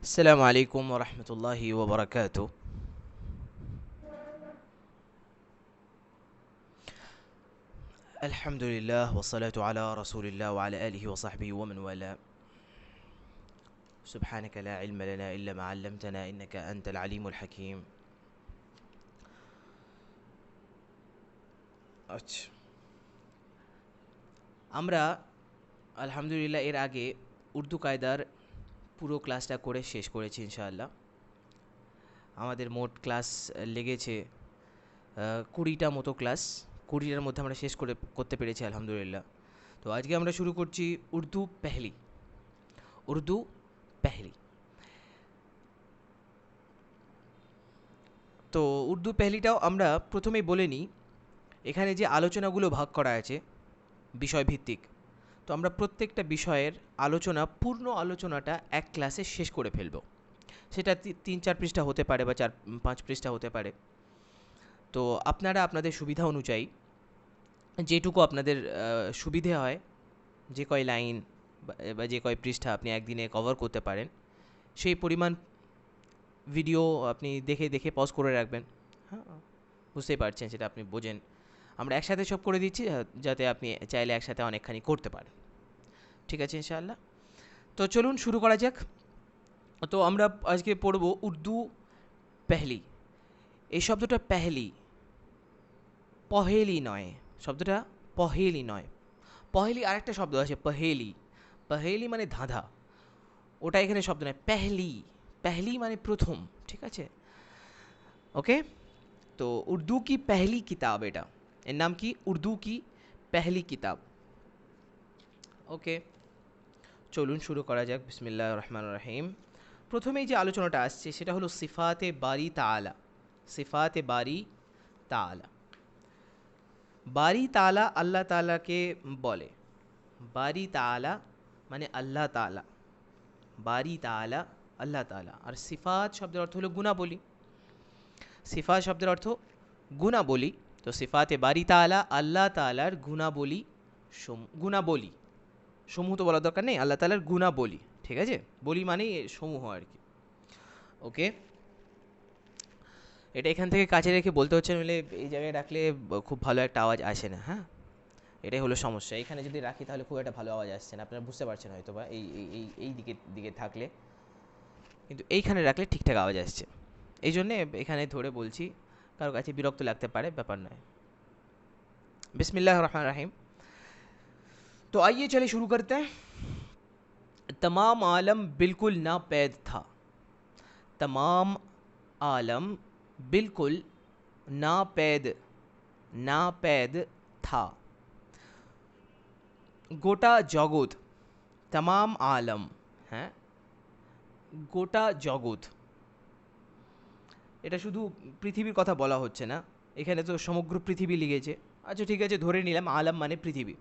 السلام عليكم ورحمة الله وبركاته. الحمد لله والصلاة على رسول الله وعلى آله وصحبه ومن والاه. سبحانك لا علم لنا إلا ما علمتنا إنك أنت العليم الحكيم. আচ্ছা, আমরা আলহামদুলিল্লাহ এর আগে উর্দু কায়দার পুরো ক্লাসটা করে শেষ করেছি ইনশাআল্লাহ। আমাদের মোট ক্লাস লেগেছে 20টা মতো ক্লাস। 20টার মধ্যে আমরা শেষ করতে পেরেছি আলহামদুলিল্লাহ। তো আজকে আমরা শুরু করছি উর্দু পেহলি। উর্দু পেহলি। তো উর্দু পেহলিটাও আমরা প্রথমেই বলে নিই, এখানে যে আলোচনাগুলো ভাগ করা আছে বিষয়ভিত্তিক, তো আমরা প্রত্যেকটা বিষয়ের আলোচনা, পূর্ণ আলোচনাটা এক ক্লাসে শেষ করে ফেলব। সেটা 3-4 পৃষ্ঠা হতে পারে বা 4-5 পৃষ্ঠা হতে পারে। তো আপনারা আপনাদের সুবিধা অনুযায়ী যেটুকু আপনাদের সুবিধে হয়, যে কয় লাইন বা যে কয় পৃষ্ঠা আপনি একদিনে কভার করতে পারেন, সেই পরিমাণ ভিডিও আপনি দেখে দেখে পজ করে রাখবেন। হ্যাঁ, বুঝতেই পারছেন, সেটা আপনি বোঝেন। আমরা একসাথে সব করে দিচ্ছি যাতে আপনি চাইলে একসাথে অনেকখানি করতে পারেন। ঠিক আছে ইনশাআল্লাহ। তো চলুন শুরু করা যাক। তো আমরা আজকে পড়ব উর্দু পেহলি। এই শব্দটা পেহলি, পহেলি নয়। শব্দটা পহেলি নয়। পহেলি আরেকটা শব্দ আছে, পহেলি। পহেলি মানে ধাঁধা, ওটা এখানে শব্দ নয়। পেহলি, পেহলি মানে প্রথম। ঠিক আছে, ওকে। তো উর্দু কি পেহলি কিতাব, এটা এর নাম কি? উর্দু কি পেহলি কিতাব। ওকে, চলুন শুরু করা যাক। বিসমিল্লাহির রহমানির রহিম। প্রথমেই যে আলোচনাটা আসছে সেটা হলো সিফাতে বারি তাআলা। সিফাতে বারি তাআলা। বারি তাআলা আল্লাহ তাআলাকে বলে। বারি তাআলা মানে আল্লাহ তাআলা। বারি তাআলা আল্লাহ তাআলা। আর সিফাত শব্দের অর্থ হলো গুণাবলী। সিফাত শব্দের অর্থ গুণাবলী। তো সিফাতে বারি তাআলা আল্লাহ তাআলার গুণাবলী। গুণাবলী সমূহ তো বলার দরকার নেই, আল্লাহ তাআলার গুণাবলী। ঠিক আছে, বলি মানে সমূহ আর কি। ওকে, এটা এখান থেকে কাছে রেখে বলতে হচ্ছে, নইলে এই জায়গায় রাখলে খুব ভালো একটা আওয়াজ আসে না। হ্যাঁ, এটাই হলো সমস্যা। এখানে যদি রাখি তাহলে খুব একটা ভালো আওয়াজ আসছে না, আপনারা বুঝতে পারছেন হয়তো বা এই এই এই এই দিকে দিকে থাকলে, কিন্তু এইখানে রাখলে ঠিকঠাক আওয়াজ আসছে। এই জন্যে এখানে ধরে বলছি, কারো কাছে বিরক্ত লাগতে পারে, ব্যাপার নয়। बिस्मिल्लाह रहमान रहीम। तो आइए चले शुरू करते हैं। तमाम आलम बिल्कुल नापैद था। तमाम आलम बिल्कुल नापैद, नापैद था। গোটা জগৎ, তামাম আলম, হ্যাঁ, গোটা জগৎ। এটা শুধু পৃথিবীর কথা বলা হচ্ছে না, এখানে তো সমগ্র পৃথিবী লিখেছে। আচ্ছা ঠিক আছে, ধরে নিলাম আলম মানে পৃথিবী।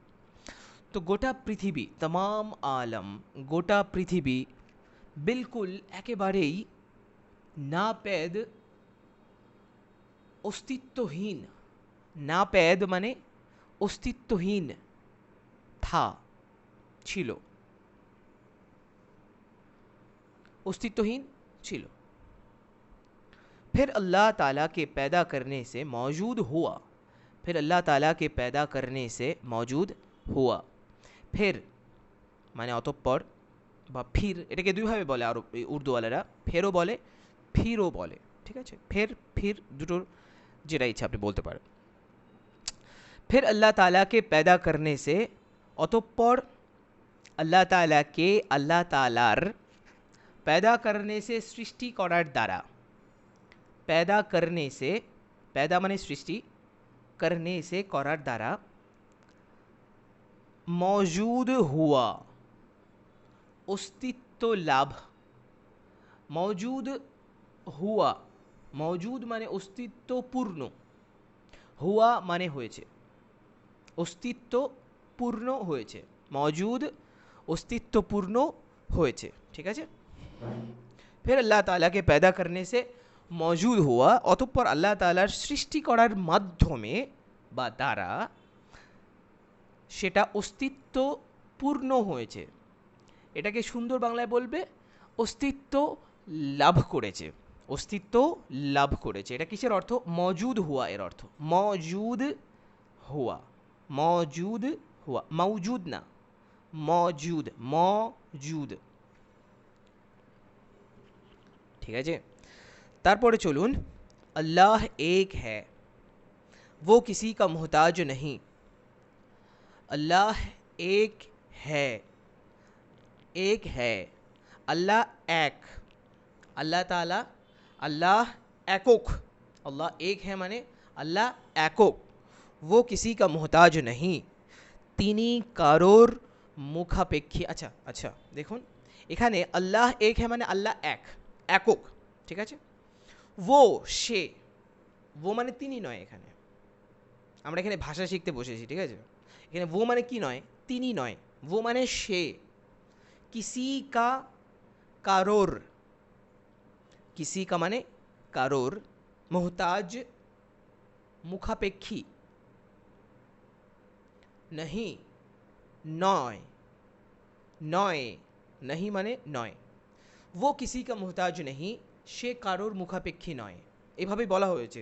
তো গোটা পৃথিবী, তামাম আলম, গোটা পৃথিবী, বিলকুল একেবারেই, নাপেদ অস্তিত্বহীন। নাপেদ মানে অস্তিত্বহীন, থা ছিল, अस्तित्वहीन ছিল। फिर अल्लाह ताला के पैदा करने से मौजूद हुआ। फिर अल्लाह ताला के पैदा करने से मौजूद हुआ। फिर মানে অতঃপর বা ফির, এটাকে দুইভাবে বলে আর উর্দুওয়ালারা, ফেরও বলে ফিরও বলে। ঠিক আছে, ফের ফির দুটোর যেটা ইচ্ছা আপনি বলতে পারেন। फिर अल्लाह ताला के पैदा करने से, অতঃপর আল্লাহ তাআলাকে, আল্লাহ তাআলার, पैदा करने से সৃষ্টি করার দ্বারা। पैदा करने से, पैदा মানে সৃষ্টি, करने से করার দ্বারা, मौजूद हुआ अस्तित्व लाभ। मौजूद हुआ, मौजूद মানে অস্তিত্বপূর্ণ, হুয়া মানে হয়েছে, অস্তিত্বপূর্ণ হয়েছে, মौजूद অস্তিত্বপূর্ণ হয়েছে। ঠিক আছে, फिर अल्लाह ताला के पैदा करने से मौजूद हुआ, অতঃপর আল্লাহ তাআলার সৃষ্টি করার মাধ্যমে বা দ্বারা সেটা অস্তিত্বপূর্ণ হয়েছে। এটাকে সুন্দর বাংলায় বলবে অস্তিত্ব লাভ করেছে, অস্তিত্ব লাভ করেছে। এটা কিসের অর্থ? মজুদ হুয়া এর অর্থ। মজুদ হুয়া, মজুদ হুয়া, মৌজুদ না, মজুদ, মজুদ। ঠিক আছে, তারপরে চলুন। अल्लाह एक है, वो किसी का मोहताज नहीं। अल्लाह एक है, एक है, अल्लाह एक, अल्लाह ताला, अल्लाह एकोक, अल्लाह एक है माने अल्लाह एकोक, वो किसी का मोहताज नहीं, তিনি কারোর মুখাপেক্ষী। আচ্ছা আচ্ছা, দেখুন এখানে আল্লাহ এক হ্যাঁ মানে আল্লাহ এক, একক। ঠিক আছে, ও সে, ও মানে তিনি নয়। এখানে আমরা এখানে ভাষা শিখতে বসেছি, ঠিক আছে? এখানে ও মানে কি নয়? তিনি নয়, ও মানে সে। কিসি কা, কারোর, কিসি কা মানে কারোর, মোহতাজ মুখাপেক্ষী, नहीं নয়, নয়, नहीं মানে নয়। वो किसी का मोहताज नहीं, সে কারোর মুখাপেক্ষী নয়। এভাবেই বলা হয়েছে।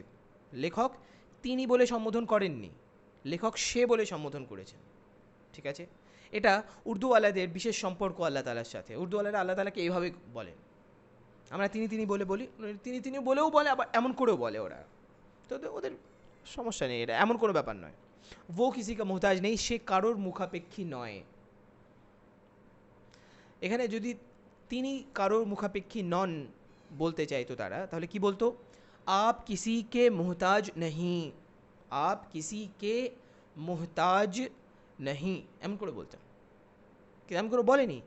লেখক তিনি বলে সম্বোধন করেননি, লেখক সে বলে সম্বোধন করেছেন। ঠিক আছে, এটা উর্দুওয়ালাদের বিশেষ সম্পর্ক আল্লাহ তাআলার সাথে। উর্দুওয়ালারা আল্লাহ তাআলাকে এইভাবে বলেন। আমরা তিনি তিনি বলে বলি, তিনি তিনি বলেও বলে, আবার এমন করেও বলে ওরা। তো ওদের সমস্যা নেই, এটা এমন কোনো ব্যাপার নয়। वो किसी का मोहताज नहीं, সে কারোর মুখাপেক্ষী নয়। এখানে যদি তিনি কারোর মুখাপেক্ষী নন বলতে চাইতো তারা, তাহলে কি বলতো? आप किसी के मोहताज नहीं, आप किसी के मोहताज नहीं, এমন করে বলতাম। এমন করে বলেনি,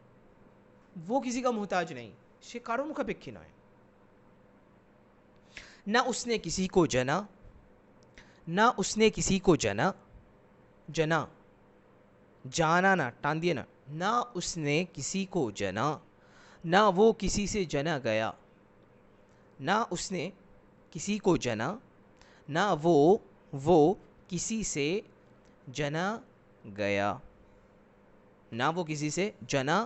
वो किसी का मोहताज नहीं, সে কারোর মুখাপেক্ষী নয়। ना उसने किसी को जना, ना उसने किसी को जना, जना जाना ना, टान दिए ना, ना उसने किसी को जना, ना वो किसी से जना गया, ना उसने किसी को जना, ना वो किसी से जना गया, ना वो किसी से जना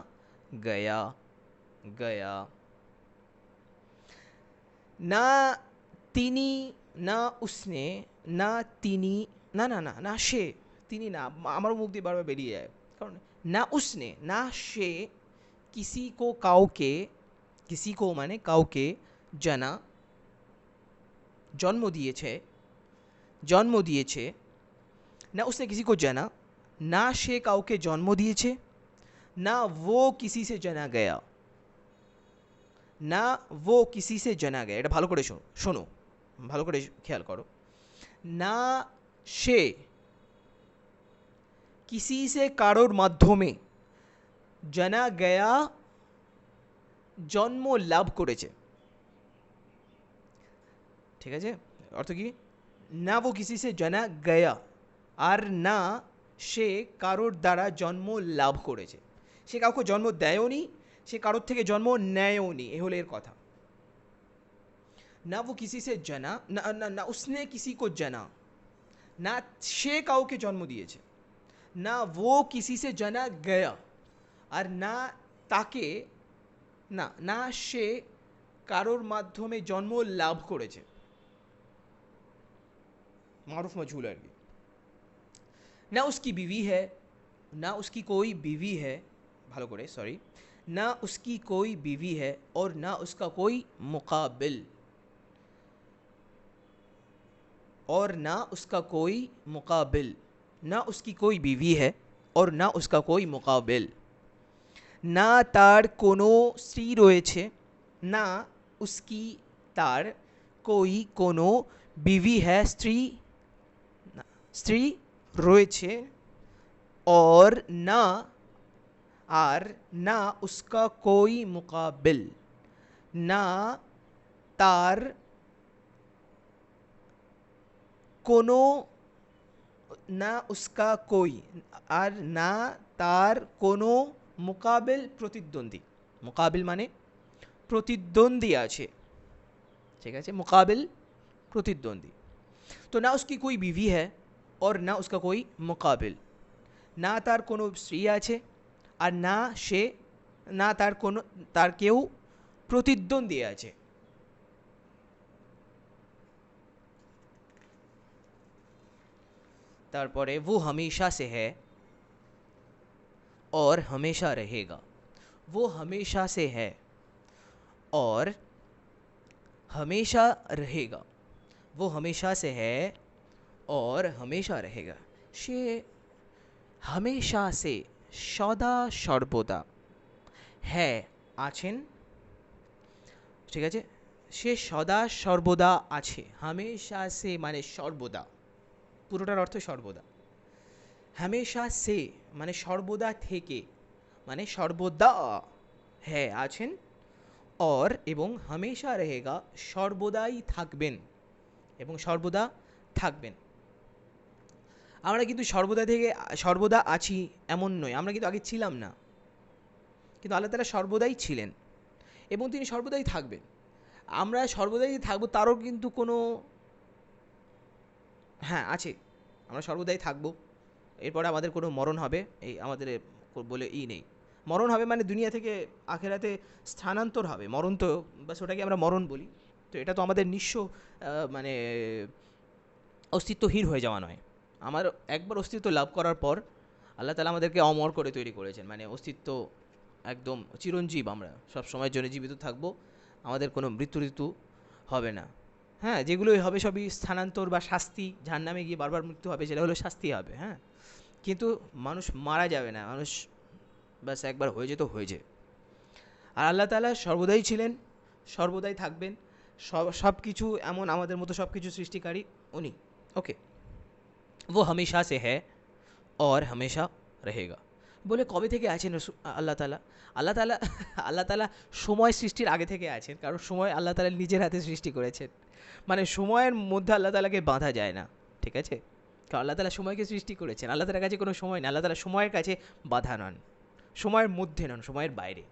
गया, गया। ना তিনি, না উসনে, না তিনি, না না না না সে, তিনি না, আমারও মুখ দিয়ে বারবার বেরিয়ে যায়, কারণ না উসনে, না সে, কিসি কো কাউকে, কিসি কো মানে কাউকে, জানা জন্ম দিয়েছে, জন্ম দিয়েছে, না উসনে কিসি কো জানা, না সে কাউকে জন্ম দিয়েছে, না वो किसी से जना गया, না वो किसी से जना गया। এটা ভালো করে শোনো, ভালো করে খেয়াল করো। না সে किसी से কারোর মাধ্যমে, জানা গয়া জন্ম লাভ করেছে। ঠিক আছে, অর্থ কি? না वो किसी से जना गया, আর না সে কারোর দ্বারা জন্ম লাভ করেছে। সে কাউকে জন্ম দেয়ওনি, সে কারোর থেকে জন্ম নেয়ওনি, এ হলো এর কথা। না वो किसी से जना, না না না उसने किसी को जना, না সে কাউকে জন্ম দিয়েছে, না वो किसी से जना गया, আর না তাকে, না না সে কারোর মাধ্যমে জন্ম লাভ করেছে। मारूफ मजहूल है। ना उसकी बीवी है, ना उसकी कोई बीवी है, भालो करे सॉरी, ना उसकी कोई बीवी है और ना उसका कोई मुकाबिल, और ना उसका कोई मुकाबिल, ना उसकी कोई बीवी है और ना उसका कोई मुकाबिल। ना तार कोनो स्त्री রয়েছে, ना उसकी तार कोई कोनो बीवी है, स्त्री स्त्री রয়েছে, और ना আর না उसका कोई मुकाबिल, না তার কোনো, না उसका कोई, আর না তার কোনো মুকাবিল, প্রতিদ্বন্দ্বী। মুকাবিল মানে প্রতিদ্বন্দ্বী আছে। ঠিক আছে, মুকাবিল প্রতিদ্বন্দ্বী। तो ना उसकी कोई बीवी है और ना उसका कोई मुकाबिल, না তার কোনো স্ত্রী আছে আর না সে, না তার কোনো, তার কেউ প্রতিদ্বন্দ্বী আছে। তারপরে वो हमेशा से है और हमेशा रहेगा। वो हमेशा से है और हमेशा रहेगा। वो हमेशा से है और हमेशा रहेगा। সে हमेशा से সদা সর্বদা হ্যাঁ আছেন, ঠিক আছে, সে সদা সর্বদা আছে। হামেশা সে মানে সর্বদা, পুরোটার অর্থ সর্বদা। হামেশা সে মানে সর্বদা থেকে, মানে সর্বদা হ্যাঁ আছেন, और এবং হামেশা রহেগা সর্বদাই থাকবেন, এবং সর্বদা থাকবেন। আমরা কিন্তু সর্বদা আছি এমন নয়, আমরা কিন্তু আগে ছিলাম না, কিন্তু আল্লাহ তাআলা সর্বদাই ছিলেন এবং তিনি সর্বদাই থাকবেন। আমরা সর্বদাই থাকবো তারও কিন্তু কোনো, হ্যাঁ আছে, আমরা সর্বদাই থাকবো, এরপরে আমাদের কোনো মরণ হবে এই আমাদের বলে নেই। মরণ হবে মানে দুনিয়া থেকে আখেরাতে স্থানান্তর হবে, মরণ তো বাস ওটাকে আমরা মরণ বলি। তো এটা তো আমাদের নিঃস্ব মানে অস্তিত্বহীন হয়ে যাওয়া নয়। আমার একবার অস্তিত্ব লাভ করার পর আল্লাহ তাআলা আমাদেরকে অমর করে তৈরি করেছেন, মানে অস্তিত্ব একদম চিরঞ্জীব, আমরা সব সময়ের জন্য জীবিত থাকবো, আমাদের কোনো মৃত্যু হবে না। হ্যাঁ, যেগুলোই হবে সবই স্থানান্তর বা শাস্তি, জাহান্নামে গিয়ে বারবার মৃত্যু হবে, সেটা হলো শাস্তি হবে। হ্যাঁ, কিন্তু মানুষ মারা যাবে না, মানুষ ব্যাস একবার হয়ে যেত হয়েছে। আর আল্লাহ তাআলা সর্বদাই ছিলেন, সর্বদাই থাকবেন, সব কিছু এমন আমাদের মতো সব কিছু সৃষ্টিকারী উনি। ওকে, वो हमेशा से है और हमेशा रहेगा। বলে কবে থেকে আছেন আল্লাহ তাআলা? আল্লাহ তাআলা সময় সৃষ্টির আগে থেকে আছেন, কারণ সময় আল্লাহ তাআলা নিজের হাতে সৃষ্টি করেছেন। মানে সময়ের মধ্যে আল্লাহ তাআলাকে বাঁধা যায় না, ঠিক আছে? কারণ আল্লাহ তাআলা সময়কে সৃষ্টি করেছেন, আল্লাহ তাআলার কাছে কোনো সময় নেই, আল্লাহ তাআলা সময়ের কাছে বাধা নন, সময়ের মধ্যে নন, সময়ের বাইরে।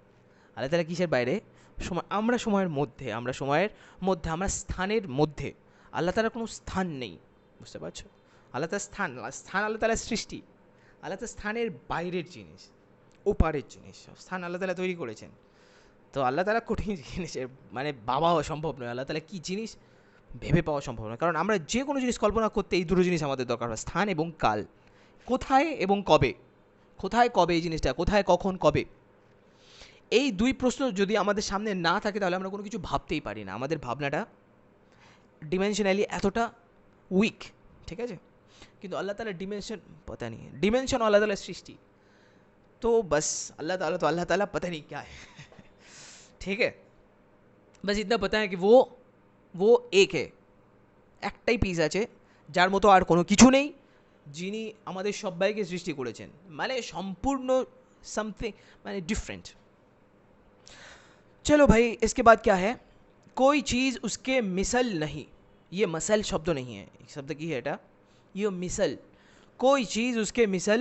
আল্লাহ তাআলা কিসের বাইরে? সময়। আমরা সময়ের মধ্যে, আমরা স্থানের মধ্যে। আল্লাহ তাআলার কোনো স্থান নেই, বুঝতে পারছো? আল্লাহ তাআলার স্থান আল্লাহ তাআলার সৃষ্টি, আল্লাহ তাআলার স্থানের বাইরের জিনিস, ওপারের জিনিস, স্থান আল্লাহ তাআলা তৈরি করেছেন। তো আল্লাহ তাআলা কঠিন জিনিসের মানে ভাবাও সম্ভব নয়, আল্লাহ তাআলা কী জিনিস ভেবে পাওয়া সম্ভব নয়। কারণ আমরা যে কোনো জিনিস কল্পনা করতে এই দুটো জিনিস আমাদের দরকার হয়, স্থান এবং কাল। কোথায় এবং কবে, কোথায় কবে এই জিনিসটা, কোথায় কখন কবে, এই দুই প্রশ্ন যদি আমাদের সামনে না থাকে তাহলে আমরা কোনো কিছু ভাবতেই পারি না। আমাদের ভাবনাটা ডিমেনশনালি এতটা উইক, ঠিক আছে? কিন্তু আল্লাহ তাআলার ডিমেনশন আল্লাহ তাআলার সৃষ্টি। তো बस अल्लाह ताला पता नहीं क्या है ठीक है, बस इतना पता है कि वो एक है, একটাই পিস আছে যার মতো আর কোনো কিছু নেই, যিনি আমাদের সবাইকে সৃষ্টি করেছেন, মানে সম্পূর্ণ সামথিং, মানে ডিফারেন্ট। चलो भाई, इसके बाद क्या है? कोई चीज़ उसके मिसल नहीं। ये मसल शब्द नहीं है, शब्द की है এটা, ये मिसल, कोई चीज़ उसके मिसल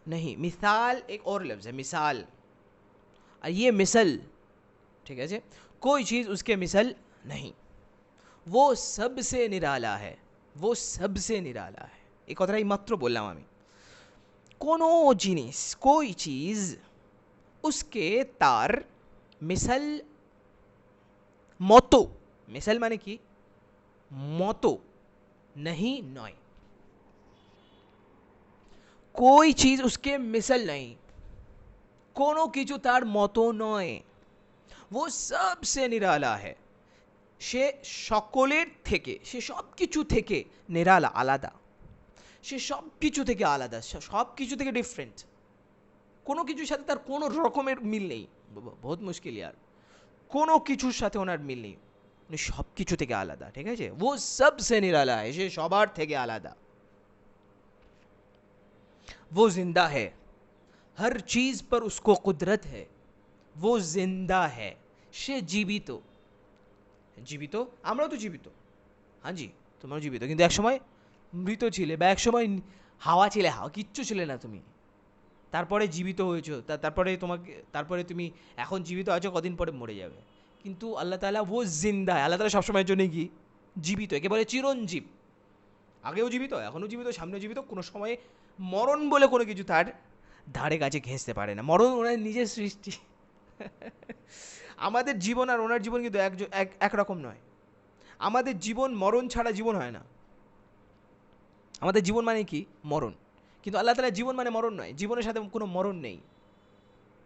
नहीं। मिसाल एक और लफ्ज़ है, मिसाल, और ये मिसल, ठीक है जी। कोई चीज़ उसके मिसल नहीं, वो सबसे निराला है, वो सबसे निराला है। এই কথাটাই মাত্র বললাম আমি। কোনো জিনিস, कोई चीज़ उसके তার মিসাল মতো, মিসাল মানে কি? মতো, नहीं নয়। कोई चीज़ उसके मिसल नहीं, কোনো কিছু তার মতো নয়। वो सबसे निराला है, সে সকলের থেকে, সে সব কিছু থেকে নিরালা, আলাদা। সে সব কিছু থেকে আলাদা, সব কিছু থেকে ডিফারেন্ট, কোনো কিছুর সাথে তার কোনো রকমের মিল নেই। বহুত মুশকিল ইয়ার, কোনো কিছুর সাথে ওনার মিল নেই, উনি সব কিছু থেকে আলাদা, ঠিক আছে? वो सबसे निराला है, সে সবার থেকে আলাদা। वो जिंदा है, हर चीज़ पर उसको कुदरत है। वो जिंदा है, সে জীবিত। জীবিত, আমরাও তো জীবিত, হ্যাঁ জি, তোমরাও জীবিত, কিন্তু এক সময় মৃত ছিলে, বা এক সময় হাওয়া ছিলে, কিচ্ছু ছিলে না তুমি, তারপরে জীবিত হয়েছো, তারপরে তুমি এখন জীবিত আছো, কদিন পরে মরে যাবে। কিন্তু আল্লাহ তাআলা ও জিন্দা, আল্লাহ তাআলা সবসময়ের জন্য কি জীবিত, একে বলে চিরঞ্জীব। আগেও জীবিত, এখনও জীবিত, সামনেও জীবিত, কোনো সময়ে মরণ বলে কোনো কিছু তার ধারে কাছে ঘেঁষতে পারে না। মরণ ওনার নিজের সৃষ্টি। আমাদের জীবন আর ওনার জীবন কিন্তু একরকম নয়। আমাদের জীবন মরণ ছাড়া জীবন হয় না। আমাদের জীবন মানে কি? মরণ। কিন্তু আল্লাহ তাআলার জীবন মানে মরণ নয়, জীবনের সাথে কোনো মরণ নেই।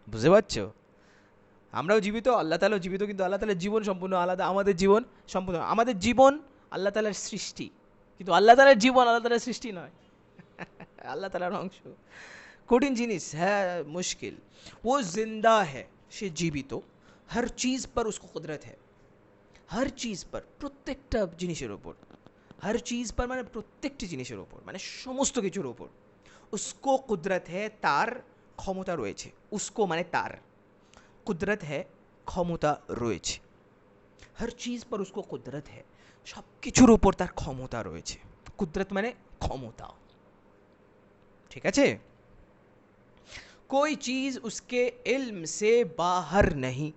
বুঝতে পারছো? আমরাও জীবিত, আল্লাহ তাআলাও জীবিত, কিন্তু আল্লাহ তাআলার জীবন সম্পূর্ণ আলাদা, আমাদের জীবন সম্পূর্ণ। আমাদের জীবন আল্লাহ তাআলার সৃষ্টি, কিন্তু আল্লাহ তাআলার জীবন আল্লাহ তাআলার সৃষ্টি নয়। আল্লাহ তাআলার অংশ। কঠিন জিনিস, হ্যাঁ মুশকিল। ও জিন্দা হ্যায়, সে জীবিত। হর চিজ পর উসকো কুদরত হ্যায়, হর চিজ পর, প্রত্যেকটা জিনিসের ওপর। হর চিজ পর মানে প্রত্যেকটি জিনিসের ওপর, মানে সমস্ত কিছুর ওপর। উসকো কুদরত হ্যায়, তার ক্ষমতা রয়েছে। উসকো মানে তার, কুদরত হ্যায় ক্ষমতা রয়েছে। হর চিজ পর উসকো কুদরত হ্যায়, সব কিছুর ওপর তার ক্ষমতা রয়েছে। কুদরত মানে ক্ষমতা, ঠিক আছে? कोई चीज़ उसके इल्म से बाहर नहीं,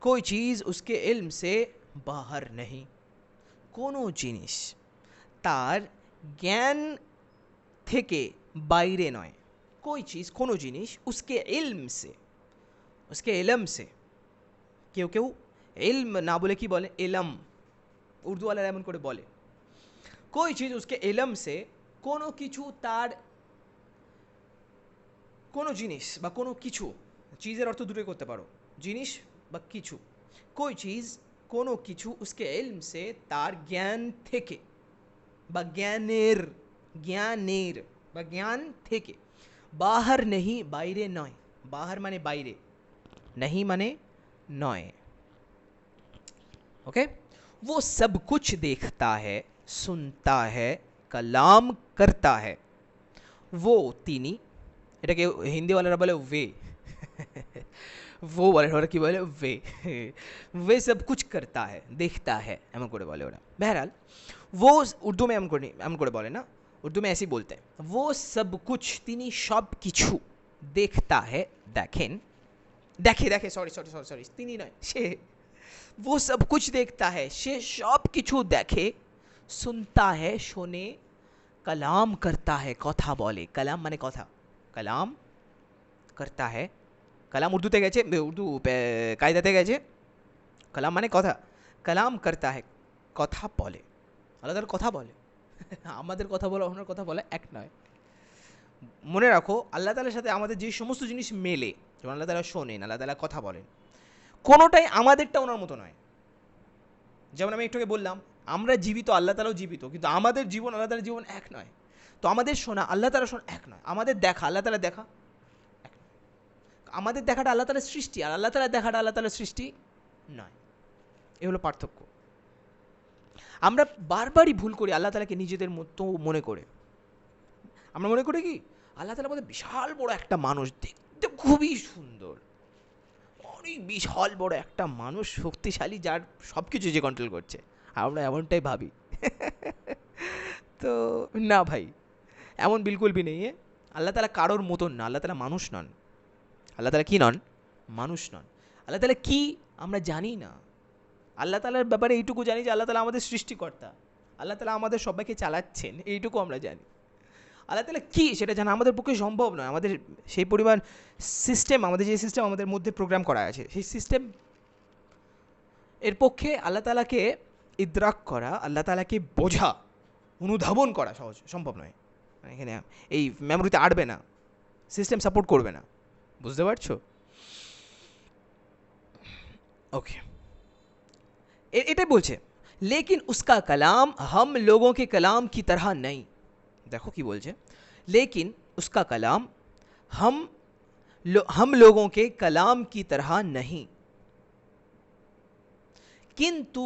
कोई चीज़ उसके इल्म से बाहर नहीं। কোনো জিনিস তার জ্ঞান থেকে বাইরে নয়। कोई चीज़ কোনো জিনিস उसके इल्म से, उसके इल्म से, কেউ কেউ ইলম না বলে কি বলে? ইলম। উর্দুওয়ালারা এমন করে বলে। कोई चीज़ उसके इल्म से, কোনো কিছু তার, কোনো জিনিস বা কোনো কিছু, চিজের অর্থ দুটোই করতে পারো, জিনিস বা কিছু। কোই চিজ, কোনো কিছু, উসকে ইলম সে, তার জ্ঞান থেকে বা জ্ঞানের, জ্ঞানের বা জ্ঞান থেকে, বাহার নেহি, বাইরে নয়। বাহার মানে বাইরে, नहीं মানে নয়। ओके, वो सब कुछ देखता है, सुनता है, कलाम करता है। वो তিনি, এটাকে হিন্দিওয়ালারা বলে ওয়ে, वो বলে, ওরা কি বলে? ওয়ে। वे सब कुछ करता है, देखता है, এমন করে বলে ওরা। बहरहाल वो, উর্দু में এমন করে বলে না, উর্দু में ऐसे बोलते हैं। वो सब कुछ, তিনি সব কিছু, देखता है দেখেন, দেখে দেখে, সরি সরি সরি সরি, তিনি নয়, সে। वो सब कुछ देखता है, সে সব কিছু দেখে। सुनता है, শোনে। कलाम करता है, কথা বলে। कलाम মানে কথা, कलाम करता है, कलाम উর্দুতে গেছে, উর্দু কায়দাতে গেছে। कलाम মানে কথা, कलाम करता है, কথা বলে। আল্লাহ তাআলা কথা বলে। আমাদের কথা বলা, ওনার কথা বলা এক নয়। মনে রাখো, আল্লাহ তাআলার সাথে আমাদের যে সমস্ত জিনিস মেলে, যেমন আল্লাহ তাআলা শোনেন, আল্লাহ তাআলা কথা বলেন, কোনোটাই আমাদেরটা ওনার মতো নয়। যেমন আমি একটুকে বললাম, আমরা জীবিত, আল্লাহ তাআলাও জীবিত, কিন্তু আমাদের জীবন আল্লাহ তাআলার জীবন এক নয়। তো আমাদের শোনা, আল্লাহ তাআলার শোনা এক নয়। আমাদের দেখা, আল্লাহ তাআলার দেখা এক নয়। আমাদের দেখাটা আল্লাহ তাআলার সৃষ্টি, আর আল্লাহ তাআলার দেখাটা আল্লাহ তাআলার সৃষ্টি নয়। এ হলো পার্থক্য। আমরা বারবারই ভুল করি আল্লাহ তাআলাকে নিজেদের মতো মনে করে। আমরা মনে করি কি, আল্লাহ তাআলা আমাদের বিশাল বড় একটা মানুষ, দেখতে খুবই সুন্দর, অনেক বিশাল বড় একটা মানুষ, শক্তিশালী, যার সব কিছু যে কন্ট্রোল করছে। আমরা এমনটাই ভাবি। তো না ভাই, এমন বিলকুল ভি নেই। আল্লাহ তাআলা কারোর মতন না, আল্লাহ তাআলা মানুষ নন। আল্লাহ তাআলা কি নন? মানুষ নন। আল্লাহ তাআলা কি আমরা জানি না। আল্লাহ তাআলার ব্যাপারে এইটুকু জানি যে আল্লাহ তাআলা আমাদের সৃষ্টিকর্তা, আল্লাহ তাআলা আমাদের সবাইকে চালাচ্ছেন, এইটুকু আমরা জানি। আল্লাহ তাআলা কী সেটা জানা আমাদের পক্ষে সম্ভব নয়। আমাদের সেই পরিমাণ সিস্টেম, আমাদের যে সিস্টেম আমাদের মধ্যে প্রোগ্রাম করা আছে, সেই সিস্টেম এর পক্ষে আল্লাহ তাআলাকে ইদরাক করা, আল্লাহ তাআলাকে বোঝা, অনুধাবন করা সহজ সম্ভব নয়। এখানে এই মেমোরিতে আটবে না, সিস্টেম সাপোর্ট করবে না। বুঝতে পারছো? ওকে, এটাই বলছে, लेकिन उसका कलाम हम लोगों के कलाम की तरह नहीं। देखो কি বলছে, लेकिन उसका कलाम हम लोगों के कलाम की तरह नहीं। किंतु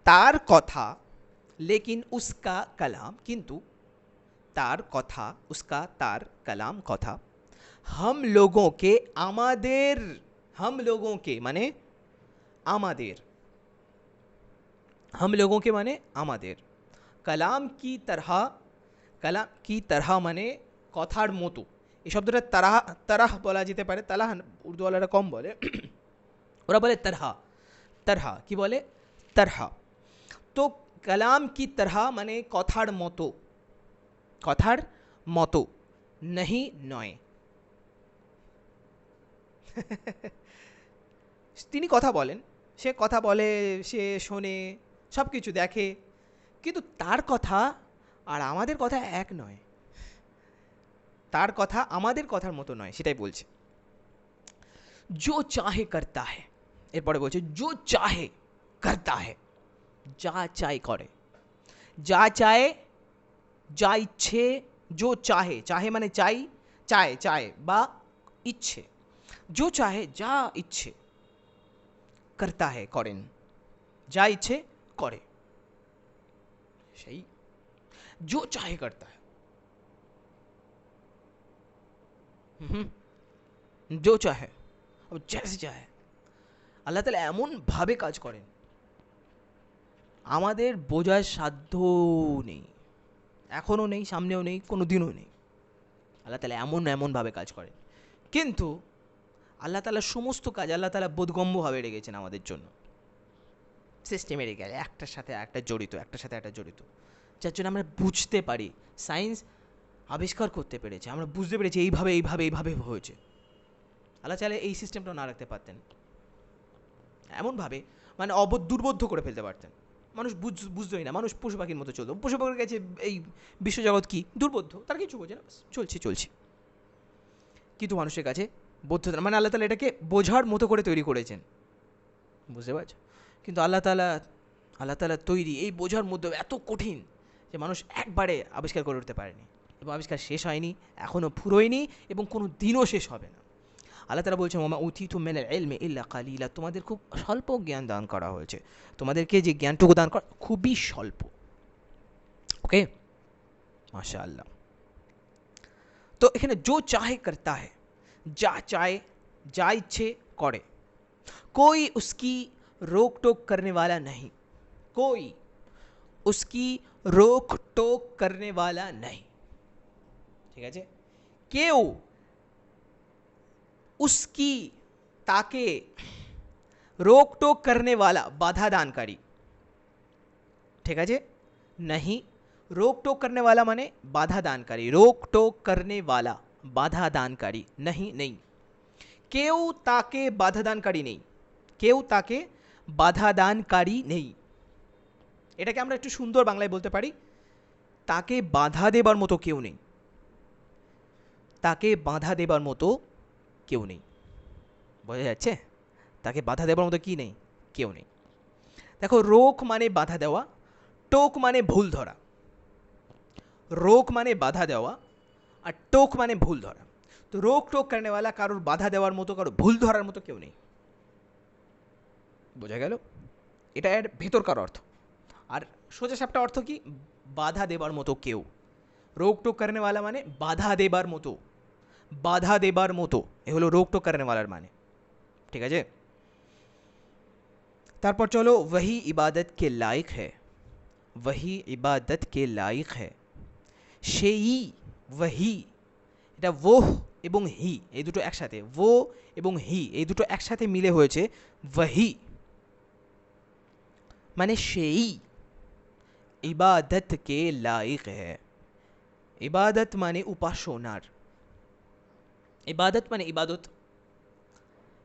तार कथा, लेकिन उसका कलाम, किंतु तार कथा, उसका तार कलाम कथा, हम लोगों के, আমাদের, हम लोगों के माने আমাদের, हम लोगों के माने আমাদের, कलाम की तरह, कलाम की तरह মানে কথার মতো। এই শব্দটা তারাহ, তারাহ বলা যেতে পারে, তালাহ উর্দুওয়ালারা কম বলে, ওরা বলে তারহা। তারহা কি বলে? তারহা। তো কালাম কি তারহা মানে কথার মতো, কথার মতো, নাহি নয়। তিনি কথা বলেন, সে কথা বলে, সে শোনে, সব কিছু দেখে, কিন্তু তার কথা আর আমাদের কথা এক নয়, তার কথা আমাদের কথার মতো নয়, সেটাই বলছে। जो चाहे करता है, এরপরে বলছে जो चाहे करता है, যা চাই করে, যা চায়, যা ইচ্ছে, जो चाहे, चाहे মানে চাই, চায় চায় বা ইচ্ছে, जो चाहे যা ইচ্ছে, करता है করেন, যা ইচ্ছে করে, সেই जो चाहे करता है। जो चाहे, जैसे चाहे, আল্লাহ তাআলা এমন ভাবে কাজ করেন আমাদের বোঝার সাধ্য নেই, এখনও নেই, সামনেও নেই, কোনো দিনও নেই। আল্লাহ তাআলা এমনভাবে কাজ করেন, কিন্তু আল্লাহ তাআলার সমস্ত কাজ আল্লাহ তাআলা বোধগম্যভাবে রেখেছেন আমাদের জন্য, সিস্টেমে রেখে গেছে, একটার সাথে একটা জড়িত, একটার সাথে একটা জড়িত, যার জন্য আমরা বুঝতে পারি, সায়েন্স আবিষ্কার করতে পেরেছে, আমরা বুঝতে পেরেছি এইভাবে এইভাবে এইভাবে হয়েছে। আল্লাহ চাইলে এই সিস্টেমটাও না রাখতে পারতেন, এমনভাবে মানে দুর্বোধ্য করে ফেলতে পারতেন, মানুষ বুঝতোই না, মানুষ পশু পাখির মতো চলতো, পশু পাখির কাছে এই বিশ্বজগৎ কি দুর্বোধ্য, তার কিছু বোঝে না, চলছে। কিন্তু মানুষের কাছে বোধ্যতা, মানে আল্লাহ তাআলা এটাকে বোঝার মতো করে তৈরি করেছেন, বুঝতে পারছো? কিন্তু আল্লাহ তাআলা তৈরি এই বোঝার মধ্যে এত কঠিন যে মানুষ একবারে আবিষ্কার করে উঠতে পারেনি, এবং আবিষ্কার শেষ হয়নি, এখনও ফুরোয়নি, এবং কোনো দিনও শেষ হবে না। আল্লাহ তাআলা বলছেন ওমা উতিতু মিনাল ইলমি ইল্লা কালিলা, তোমাদের খুব স্বল্প জ্ঞান দান করা হয়েছে, তোমাদেরকে যে জ্ঞানটুকু দান করা খুবই স্বল্প। ওকে, মাশাআল্লাহ। তো এখানে जो चाहे करता है, যা চায়, যা ইচ্ছে করে, कोई उसकी रोक टोक करने वाला नहीं, कोई उसकी रोक टोक करने वाला नहीं, ঠিক আছে? কেউ उसकी, ताके, रोक टोक करने वाला, बाधा दानकारी, ठीक है? नहीं, रोक टोक करने वाला माने बाधा दानकारी, रोक टोक करने वाला बाधा दानकारी, नहीं, কেউ তাকে বাধা দানকারী নেই, কেউ তাকে বাধা দানকারী নেই। এটাকে আমরা একটু সুন্দর বাংলায় বলতে পারি, তাকে বাধা দেবার মতো কেউ নেই, তাকে বাধা দেবার মতো কেউ নেই, বোঝা যাচ্ছে? তাকে বাধা দেবার মতো কি নেই, কেউ নেই। দেখো, রোক মানে বাধা দেওয়া, টোক মানে ভুল ধরা, রোক মানে বাধা দেওয়া, আর টোক মানে ভুল ধরা। তো রোক টোক করনে वाला, কারোর বাধা দেওয়ার মতো, কারোর ভুল ধরার মতো কেউ নেই, বোঝা গেল? এটা এর ভেতরকার অর্থ। আর সোজা সাপটা অর্থ কি, বাধা দেবার মতো কেউ। রোক টোক করনে वाला মানে বাধা দেবার মতো, বাধা দেবার মতো, এ হলো রোক টোক করনে वालाর মানে, ঠিক আছে? তারপর চলো, वही इबादत के लायक है, वही इबादत के लायक है, সেই, वही, এটা वो এবং হি এই দুটো একসাথে, वो এবং হি এই দুটো একসাথে মিলে হয়েছে वही, মানে সেই ইবাদত কে লায়ক হ্যায়। ইবাদত মানে উপাসনার, ইবাদত মানে ইবাদত,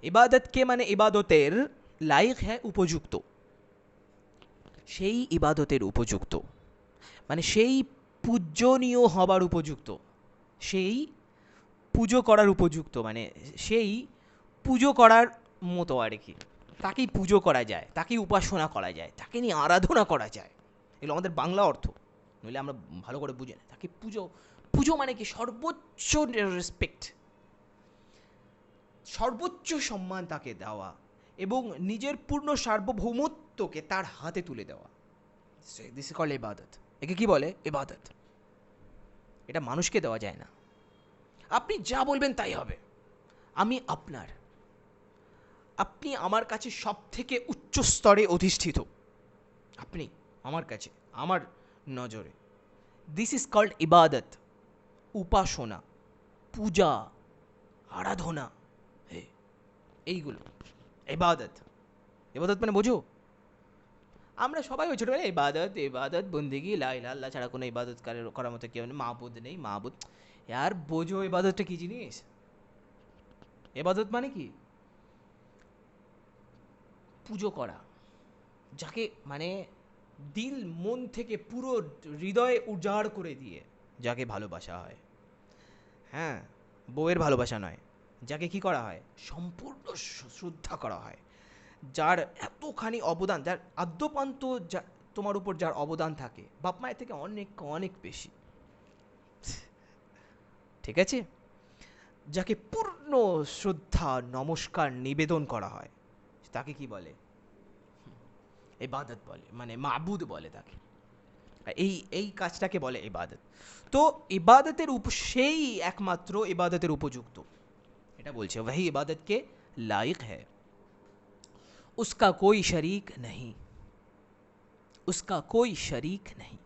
ইবাদত কে মানে ইবাদতের, লায়ক হ্যায় উপযুক্ত, সেই ইবাদতের উপযুক্ত, মানে সেই পূজনীয় হবার উপযুক্ত, সেই পুজো করার উপযুক্ত, মানে সেই পুজো করার মতো আর কি, তাকেই পুজো করা যায়, তাকেই উপাসনা করা যায়, তাকে নিয়ে আরাধনা করা যায়, এগুলো আমাদের বাংলা অর্থ, নইলে আমরা ভালো করে বুঝি না। তাকে পুজো, পুজো মানে কি, সর্বোচ্চ রেসপেক্ট, সর্বোচ্চ সম্মান তাকে দেওয়া, এবং নিজের পূর্ণ সার্বভৌমত্বকে তার হাতে তুলে দেওয়া, দিস ইজ কল্ড ইবাদত। একে কি বলে? ইবাদত। এটা মানুষকে দেওয়া যায় না, আপনি যা বলবেন তাই হবে, আমি আপনার, আপনি আমার কাছে সব থেকে উচ্চ স্তরে অধিষ্ঠিত, আপনি আমার কাছে, আমার নজরে, দিস ইজ কল্ড ইবাদত, উপাসনা, পূজা, আরাধনা, এইগুলো ইবাদত। ইবাদত মানে বোঝো, আমরা সবাই ওই ছোটবেলায় ইবাদত, ইবাদত বন্দেগি, লা ইলাহা ইল্লাল্লাহ ছাড়া কোনো ইবাদত করার মতো কেউ নেই, মাবুদ নেই, মাবুদ। यार বোঝো ইবাদতটা কি জিনিস, ইবাদত মানে কি? পুজো করা, যাকে মানে দিল মন থেকে পুরো হৃদয়ে উজাড় করে দিয়ে যাকে ভালোবাসা হয়, হ্যাঁ, বউয়ের ভালোবাসা নয়, যাকে কি করা হয়, সম্পূর্ণ শ্রদ্ধা করা হয়, যার এতখানি অবদান, যার আদ্যপান্ত যা তোমার উপর যার অবদান থাকে বাপ মায়ের থেকে অনেক অনেক বেশি, ঠিক আছে, যাকে পূর্ণ শ্রদ্ধা নমস্কার নিবেদন করা হয়, তাকে কি বলে, ইবাদত বলে, মানে মাবুদ বলে তাকে। এই এই কাজটাকে বলে ইবাদত। তো ইবাদতের সেই একমাত্র ইবাদতের উপযুক্ত, এটা বলছে वही इबादत के लायक है, उसका कोई शरीक नहीं, उसका कोई शरीक नहीं,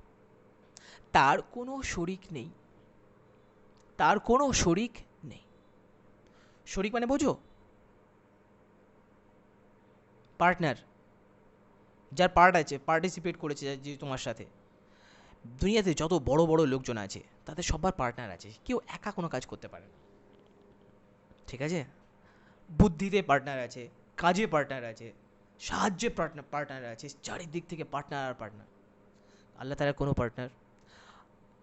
তার কোনো শরিক নেই, তার কোনো শরিক নেই। শরিক মানে বোঝো, পার্টনার, যার পার্ট আছে, পার্টিসিপেট করেছে যে তোমার সাথে। দুনিয়াতে যত বড় বড় লোকজন আছে তাদের সবার পার্টনার আছে, কেউ একা কোনো কাজ করতে পারে না, ঠিক আছে, বুদ্ধিতে পার্টনার আছে, কাজে পার্টনার আছে, সাহায্যে পার্টনার আছে, চারিদিক থেকে পার্টনার আর পার্টনার। আল্লাহ তাআলার কোনো পার্টনার,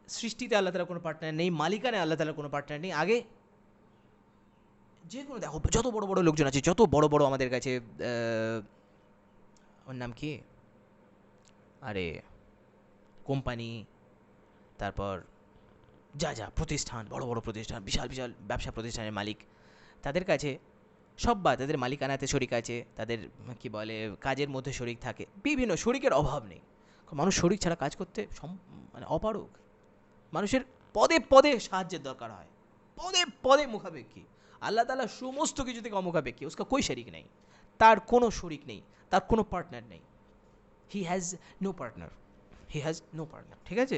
সৃষ্টিতে আল্লাহ তাআলার কোনো পার্টনার নেই, মালিকানে আল্লাহ তাআলার কোনো পার্টনার নেই। আগে যে কোনো দেখো যত বড় বড় লোকজন আছে, যত বড় বড় আমাদের কাছে, ওর নাম কি, আরে কোম্পানি, তারপর যা যা প্রতিষ্ঠান, বড় বড় প্রতিষ্ঠান, বিশাল বিশাল ব্যবসা প্রতিষ্ঠানের মালিক, তাদের কাছে সব্বার তাদের মালিকানাতে শরিক আছে, তাদের কি বলে কাজের মধ্যে শরিক থাকে, বিভিন্ন শরিকের অভাব নেই। মানুষ শরিক ছাড়া কাজ করতে মানে অপারগ, মানুষের পদে পদে সাহায্যের দরকার হয়, পদে পদে মুখাপেক্ষী। আল্লাহ তাআলা সমস্ত কিছু থেকে অমুখাপেক্ষী, उसका कोई शरीक नहीं, তার কোনো শরিক নেই, তার কোনো পার্টনার নেই, he has no partner, he has no partner, ঠিক আছে,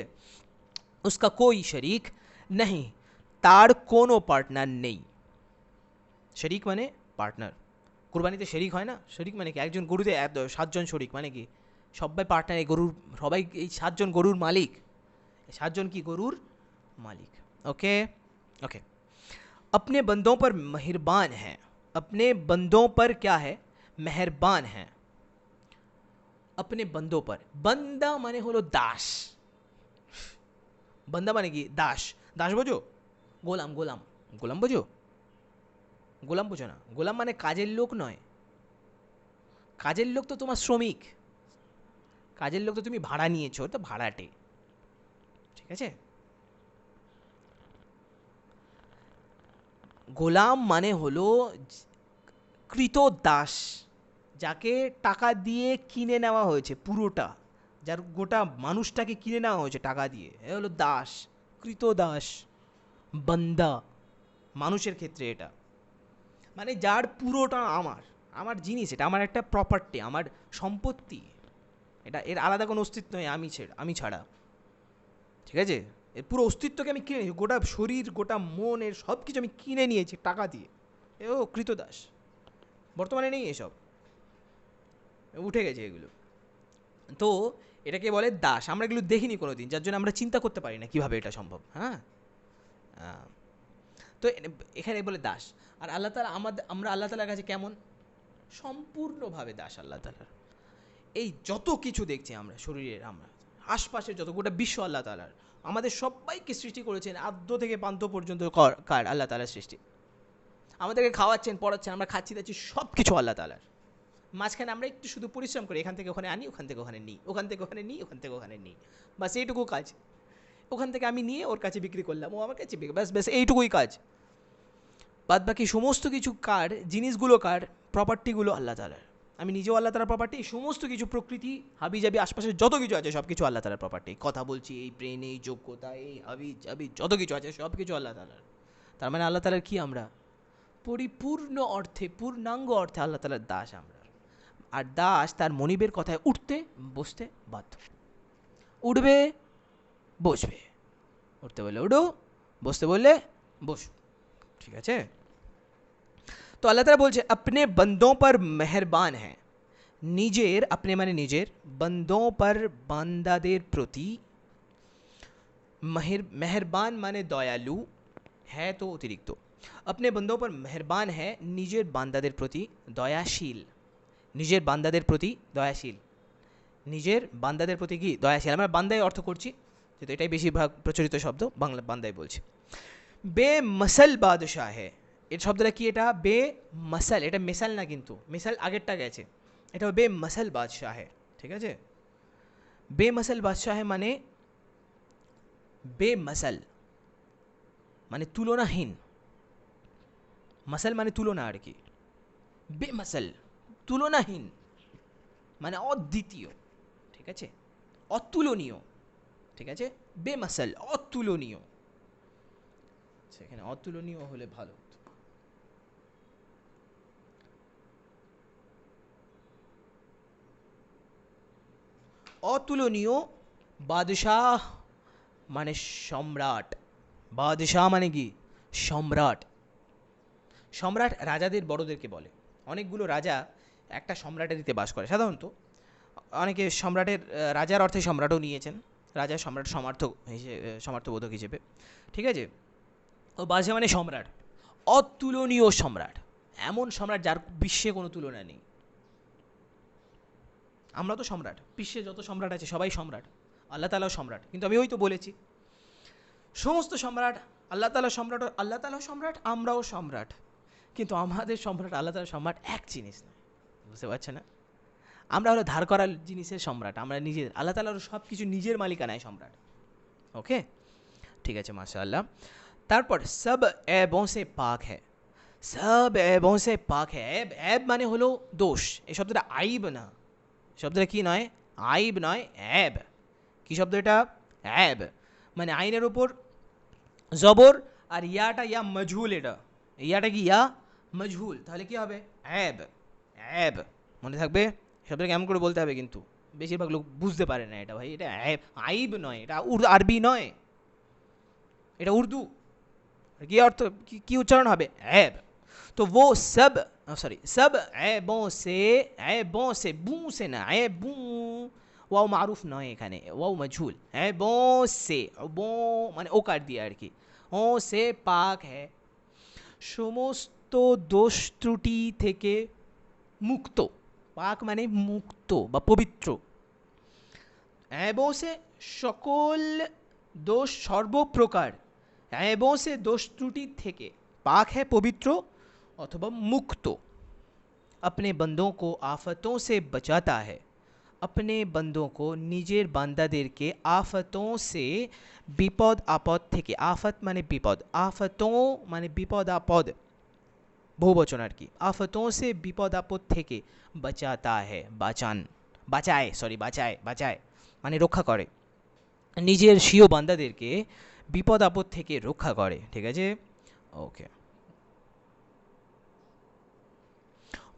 उसका कोई शरीक नहीं, তার কোনো পার্টনার নেই। শরিক মানে পার্টনার, কুরবানিতে শরিক হয় না, শরিক মানে কি, একজন গরুতে 7জন শরিক, মানে কি সবাই পার্টনার, এই গরুর সবাই, এই 7জন গরুর মালিক, 7জন কি গরুর মালিক। ओके ओके, अपने बंदों पर मेहरबान हैं, अपने बंदों पर क्या है, मेहरबान हैं, अपने बंदों पर, बंदा माने হলো দাস, बंदा माने কি দাস, দাস বোঝো, গোলাম, গোলাম, গোলাম বোঝো, গোলাম বোঝো না, গোলাম মানে কাজের লোক নয়, কাজের লোক তো তোমার শ্রমিক, কাজের লোক তো তুমি ভাড়া নিয়েছো, তো ভাড়াটে, ঠিক আছে। গোলাম মানে হলো কৃত দাস, যাকে টাকা দিয়ে কিনে নেওয়া হয়েছে পুরোটা, যার গোটা মানুষটাকে কিনে নেওয়া হয়েছে টাকা দিয়ে, এ হলো দাস, কৃত দাস, বান্দা মানুষের ক্ষেত্রে এটা মানে যার পুরোটা আমার, আমার জিনিস, এটা আমার একটা প্রপার্টি, আমার সম্পত্তি, এটা এর আলাদা কোনো অস্তিত্ব নেই আমি ছাড়া, ঠিক আছে, এর পুরো অস্তিত্বকে আমি কিনে নিয়েছি, গোটা শরীর, গোটা মন, এর সব কিছু আমি কিনে নিয়েছি টাকা দিয়ে, এ ও কৃতদাস। বর্তমানে নেই এসব, উঠে গেছে এগুলো। তো এটাকে বলে দাস, আমরা এগুলো দেখিনি কোনো দিন, যার জন্য আমরা চিন্তা করতে পারি না কীভাবে এটা সম্ভব। হ্যাঁ, তো এখানে বলে দাস। আর আল্লাহ তাআলা আমরা আল্লাহ তাআলার কাছে কেমন, সম্পূর্ণভাবে দাস আল্লাহ তাআলার। এই যত কিছু দেখছি আমরা শরীরের, আমরা আশপাশের যত, গোটা বিশ্ব আল্লাহ তাআলার, আমাদের সবাইকে সৃষ্টি করেছেন আদ্য থেকে পান্ত পর্যন্ত কার, আল্লাহ তাআলার সৃষ্টি। আমাদেরকে খাওয়াচ্ছেন, পড়াচ্ছেন, আমরা খাচ্ছি দাচ্ছি, সব কিছু আল্লাহ তাআলার। মাঝখানে আমরা একটু শুধু পরিশ্রম করি, এখান থেকে ওখানে আনি, ওখান থেকে ওখানে নিই, ওখান থেকে ওখানে নিই, ওখান থেকে ওখানে নিই, বাস এইটুকু কাজ। ওখান থেকে আমি নিয়ে ওর কাছে বিক্রি করলাম, ও আমার কাছে ব্যাস ব্যাস এইটুকুই কাজ। বাদ বাকি সমস্ত কিছু কার, জিনিসগুলো কার, প্রপার্টিগুলো আল্লাহ তাআলার। আমি নিজেও আল্লাহ তাআলার প্রপার্টি, সমস্ত কিছু প্রকৃতি হাবি জাবি আশপাশের যত কিছু আছে সব কিছু আল্লাহ তাআলার প্রপার্টি। কথা বলছি, এই ব্রেন, এই যোগ্যতা, এই হাবি জাবি যত কিছু আছে সব কিছু আল্লাহ তাআলার। তার মানে আল্লাহ তাআলার কি, আমরা পরিপূর্ণ অর্থে, পূর্ণাঙ্গ অর্থে আল্লাহ তাআলার দাস আমরা। আর দাস তার মনিবের কথায় উঠতে বসতে বাধ্য, উঠবে বসবে, উঠতে বললে উঠো, বসতে বললে বসো, ঠিক আছে। তো আল্লাহ তাআলা বলছে अपने बंदों पर मेहरबान हैं, নিজের, अपने মানে নিজের, बंदों पर বান্দাদের প্রতি, মেহেরবান মানে দয়ালু, है তো অতিরিক্ত, अपने बंदों पर मेहरबान है নিজের বান্দাদের প্রতি দয়াশীল, নিজের বান্দাদের প্রতি দয়াশীল, নিজের বান্দাদের প্রতি কি দয়াশীল। আমরা বান্দায় অর্থ করছি যেহেতু এটাই বেশিরভাগ প্রচলিত শব্দ, বাংলা বান্দায় বলছি। বেমসল বাদশাহ হে, এর শব্দটা কি? এটা বেমসল, এটা মেসাল না কিন্তু, মেসাল আগেরটা গেছে, এটা বেমসল বাদশাহ হে, ঠিক আছে। বেমসল বাদশাহ মানে বেমসল মানে তুলনাহীন, মাসাল মানে তুলনা আর কি, বেমসল তুলনাহীন মানে অদ্বিতীয়, ঠিক আছে, অতুলনীয়, ঠিক আছে, বেমসল অতুলনীয়, সেখানে অতুলনীয় হলে ভালো। অতুলনীয় বাদশাহ মানে সম্রাট, বাদশাহ মানে কি সম্রাট। সম্রাট রাজাদের বড়দেরকে বলে, অনেকগুলো রাজা একটা সম্রাটের দিতে বাস করে সাধারণত, অনেকে সম্রাটের রাজার অর্থে সম্রাটও নিয়েছেন, রাজা সম্রাট সমার্থক হিসেবে, সমার্থবোধক হিসেবে, ঠিক আছে। ও বাদশাহ মানে সম্রাট, অতুলনীয় সম্রাট, এমন সম্রাট যার বিশ্বে কোনো তুলনা নেই। আমরা তো সম্রাট, বিশ্বে যত সম্রাট আছে সবাই সম্রাট, আল্লাহ তাআলাও সম্রাট, কিন্তু আমি ওই তো বলেছি সমস্ত সম্রাট আল্লাহ তাআলা সম্রাট, আল্লাহ তাআলাও সম্রাট, আমরাও সম্রাট, কিন্তু আমাদের সম্রাট আল্লাহ তাআলা সম্রাট এক জিনিস নয়, বুঝতে পারছে না? আমরা হলো ধার করার জিনিসের সম্রাট, আমরা নিজের, আল্লাহ তাআলার সব কিছু নিজের মালিকানায় সম্রাট। ওকে, ঠিক আছে, মাশাআল্লাহ। তারপর সব ऐबों से पाक है, সব ऐबों से पाक है। ऐब, ऐब মানে হলো দোষ, এই শব্দটা আইব না, শব্দটা কি নয়, আইব নয়, ऐब। কি শব্দ এটা? ऐब মানে আইনের উপর জবর, আর ইয়াটা ইয়া মজহুল, এটা ইয়াটা কি ইয়া মজহুল, তাহলে কি হবে? ऐब, ऐब মনে থাকবে, শব্দটা কেমন করে বলতে হবে, কিন্তু বেশিরভাগ লোক বুঝতে পারে না এটা, ভাই এটা ऐब, আইব নয়, এটা আরবি নয়, এটা উর্দু। কি অর্থ, কি উচ্চারণ হবে? ऐब। तो वो सब, सॉरी, सब ऐबों से बू से ना, ऐबू ওয়াও মারুফ নয় এখানে, ওয়াও মজহুল, ऐबों से, বো মানে ওকার দিয়ে আর কি, ও সে পাক হ্যাঁ, সমস্ত দোষ ত্রুটি থেকে মুক্ত, পাক মানে মুক্ত বা পবিত্র, ऐबों से সকল দোষ সর্বপ্রকার, ऐबों से দোষ ত্রুটি থেকে, पाक है पवित्र अथवा मुक्त, अपने बंदों को आफतों से बचाता है, अपने बंदों को নিজের বান্দাদেরকে আফতों से বিপদ আপদ থেকে, আফত মানে বিপদ, আফতों মানে বিপদ আপদ বহুবচন আর কি, আফতों से বিপদ আপদ থেকে বাঁচাতা है, বাঁচান, বাঁচায়, সরি বাঁচায়, বাঁচায় মানে রক্ষা করে, নিজের স্বীয় বান্দাদেরকে বিপদ আপদ থেকে রক্ষা করে, ঠিক আছে। ओके,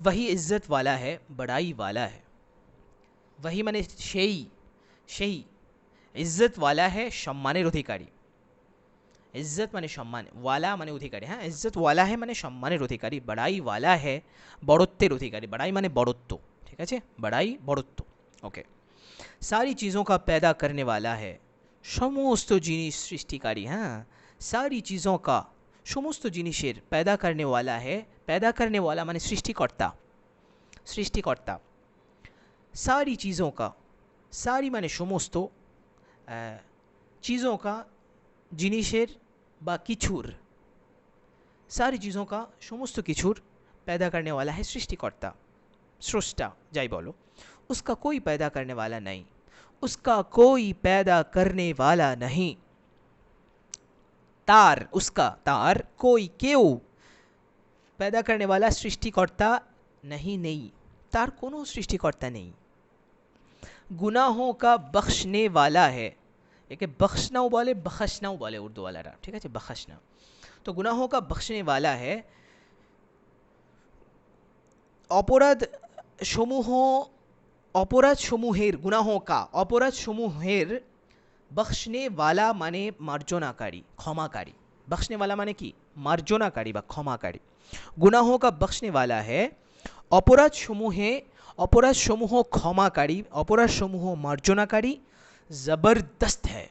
वही इज्जत वाला है, बड़ाई वाला है, वही माने সেই, সেই, ইজ্জত ওয়ালা है সম্মানের অধিকারী, ইজ্জত মানে সম্মান, ওয়ালা মানে অধিকারী, হ্যাঁ, ইজ্জত ওয়ালা है মানে সম্মানের অধিকারী, বড়াই ওয়ালা है বড়ত্বের অধিকারী, বড়াই মানে বড়ত্ব, ঠিক আছে, বড়াই বড়ত্ব। ওকে, सारी चीज़ों का पैदा करने वाला है, সমস্ত জিনিস সৃষ্টিকারী, হ্যাঁ, सारी चीज़ों का সমস্ত জিনিসের, पैदा करने वाला है, पैदा करने वाला মানে সৃষ্টিকর্তা, সৃষ্টিকর্তা, सारी चीज़ों का, सारी মানে সমস্ত, चीज़ों का জিনিসের বা কিছুর, सारी चीज़ों का সমস্ত কিছুর, पैदा करने वाला है সৃষ্টিকর্তা, স্রষ্টা যাই বলো, उसका कोई पैदा करने वाला नहीं, उसका कोई पैदा करने वाला नहीं, तार, उसका तार, कोई केउ पैदा करने वाला सृष्टिकर्ता नहीं, नहीं, तार कोनो सृष्टिकर्ता नहीं, गुनाहों का बख्शने वाला है, एके बख्शनाओ बोले, बख्शनाओ बोले उर्दू वाला, ठीक है, बख्शना, तो गुनाहों का बख्शने वाला है, अपराध समूह, अपराध समूहेर, गुनाहों का अपराध समूहेर, बख्शने वाला माने मार्जनाकारी, क्षमाकारी, बख्शने वाला माने की मार्जनाकारी बा क्षमाकारी, गुनाहों का बख्शने वाला है, अपराध समूहे, अपराध समूह क्षमाकारी, अपराध समूह मार्जनाकारी, जबरदस्त है,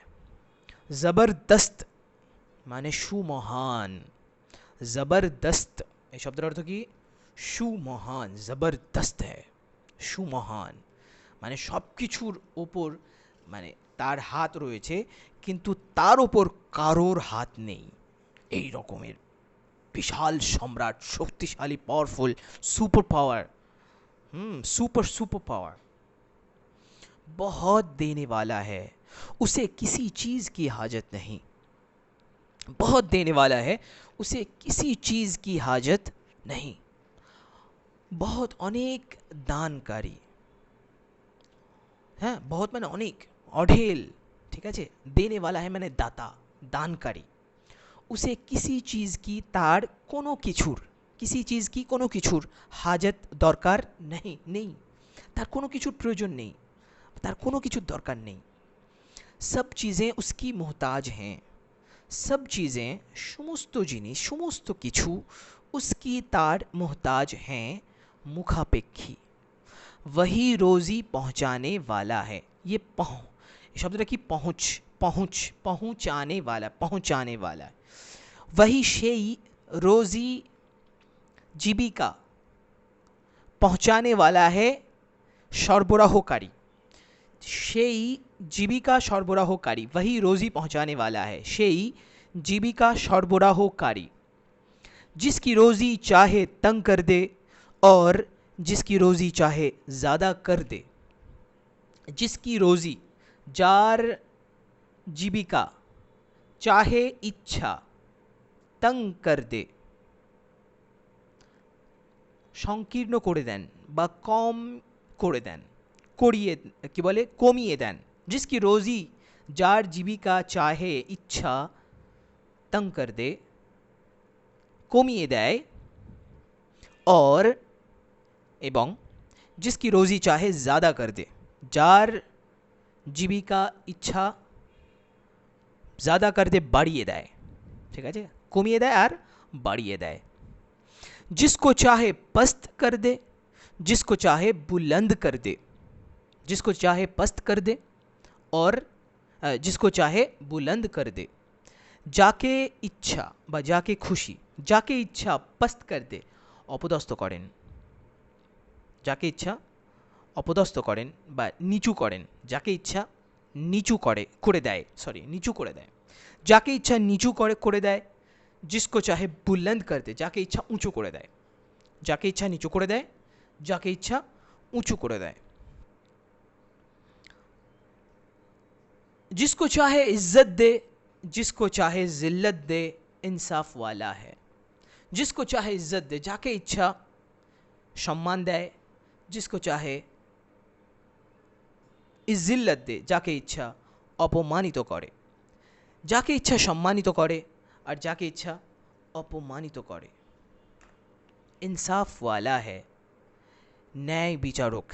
जबरदस्त माने सुमहान, जबरदस्त এই শব্দের অর্থ কি? সুমহান, জবরদস্ত है, সুমহান মানে সব কিছুর ওপর মানে তার হাত রয়েছে, কিন্তু তার ওপর কারোর হাত নেই। এই রকমের विशाल सम्राट, शक्तिशाली, powerful, super power, super super power, बहुत देने वाला है, उसे किसी चीज की हाजत नहीं। बहुत देने वाला है, उसे किसी चीज की हाजत नहीं। बहुत अनेक दानकारी, হ্যাঁ बहुत মানে অনেক, অঢেল, ঠিক আছে। দেনে वाला है মানে দাতা, দানকারী। उसे किसी चीज़ की तार कोनो किछुर, किसी चीज़ की कोनो किछुर हाजत दरकार नहीं, नहीं तार कोनो किछुर प्रयोजन नहीं, तार कोनो किछुर दरकार नहीं। सब चीज़ें उसकी मोहताज हैं, सब चीज़ें समस्त जिनिस समस्त किछु उसकी तार मोहताज हैं, मुखापेक्षी। वही रोज़ी पहुँचाने वाला है। ये शब्द की पहुँच, पहुँच, पहुँचाने वाला, पहुँचाने वाला। वही সেই रोज़ी जीविका पहुँचाने वाला है, সরবরাহকারী। সেই জীবিকা সরবরাহকারী, वही रोज़ी पहुँचाने वाला है, সেই জীবিকা সরবরাহকারী। जिसकी रोज़ी चाहे तंग कर दे और जिसकी रोज़ी चाहे ज़्यादा कर दे। जिसकी रोज़ी, जार जीविका, चाहे इच्छा, तंग कर दे, সংকীর্ণ করে দেন বা কম করে দেন, করিয়ে কি বলে কমিয়ে দেন। जिसकी रोज़ी, जार जीविका चाहे इच्छा तंग कर दे, কমিয়ে দেয়, और एवं जिसकी रोज़ी चाहे ज़्यादा कर दे, जार जीविका इच्छा ज़्यादा कर दे বাড়িয়ে দেয়, ঠিক আছে, কমিয়ে দেয় আর বাড়িয়ে দেয়। जिसको चाहे पस्त कर दे, जिसको चाहे बुलंद कर दे, जिसको चाहे पस्त कर दे और जिसको चाहे बुलंद कर दे। যাকে ইচ্ছা বা যাকে খুশি, যাকে ইচ্ছা পস্ত कर दे, অপদস্থ করেন, যাকে ইচ্ছা অপদস্থ করেন বা নিচু করেন, যাকে ইচ্ছা নিচু করে দেয়, সরি নিচু করে দেয়, যাকে ইচ্ছা নিচু করে দেয়। जिसको चाहे बुलंद कर दे, যাকে ইচ্ছা উঁচু করে দেয়, যাকে ইচ্ছা নিচু করে দেয়, যাকে ইচ্ছা উঁচু করে দেয়। जिसको चाहे इज्जत दे, जिसको चाहे जिल्लत दे, इंसाफ वाला है। जिसको चाहे इज्जत दे, যাকে ইচ্ছা সম্মান দেয়, जिसको चाहे ইজ্জিল্লাত দে, যাকে ইচ্ছা অপমানিত করে, যাকে ইচ্ছা সম্মানিত করে আর যাকে ইচ্ছা অপমানিত করে। इंसाफ वाला है, ন্যায় বিচারক।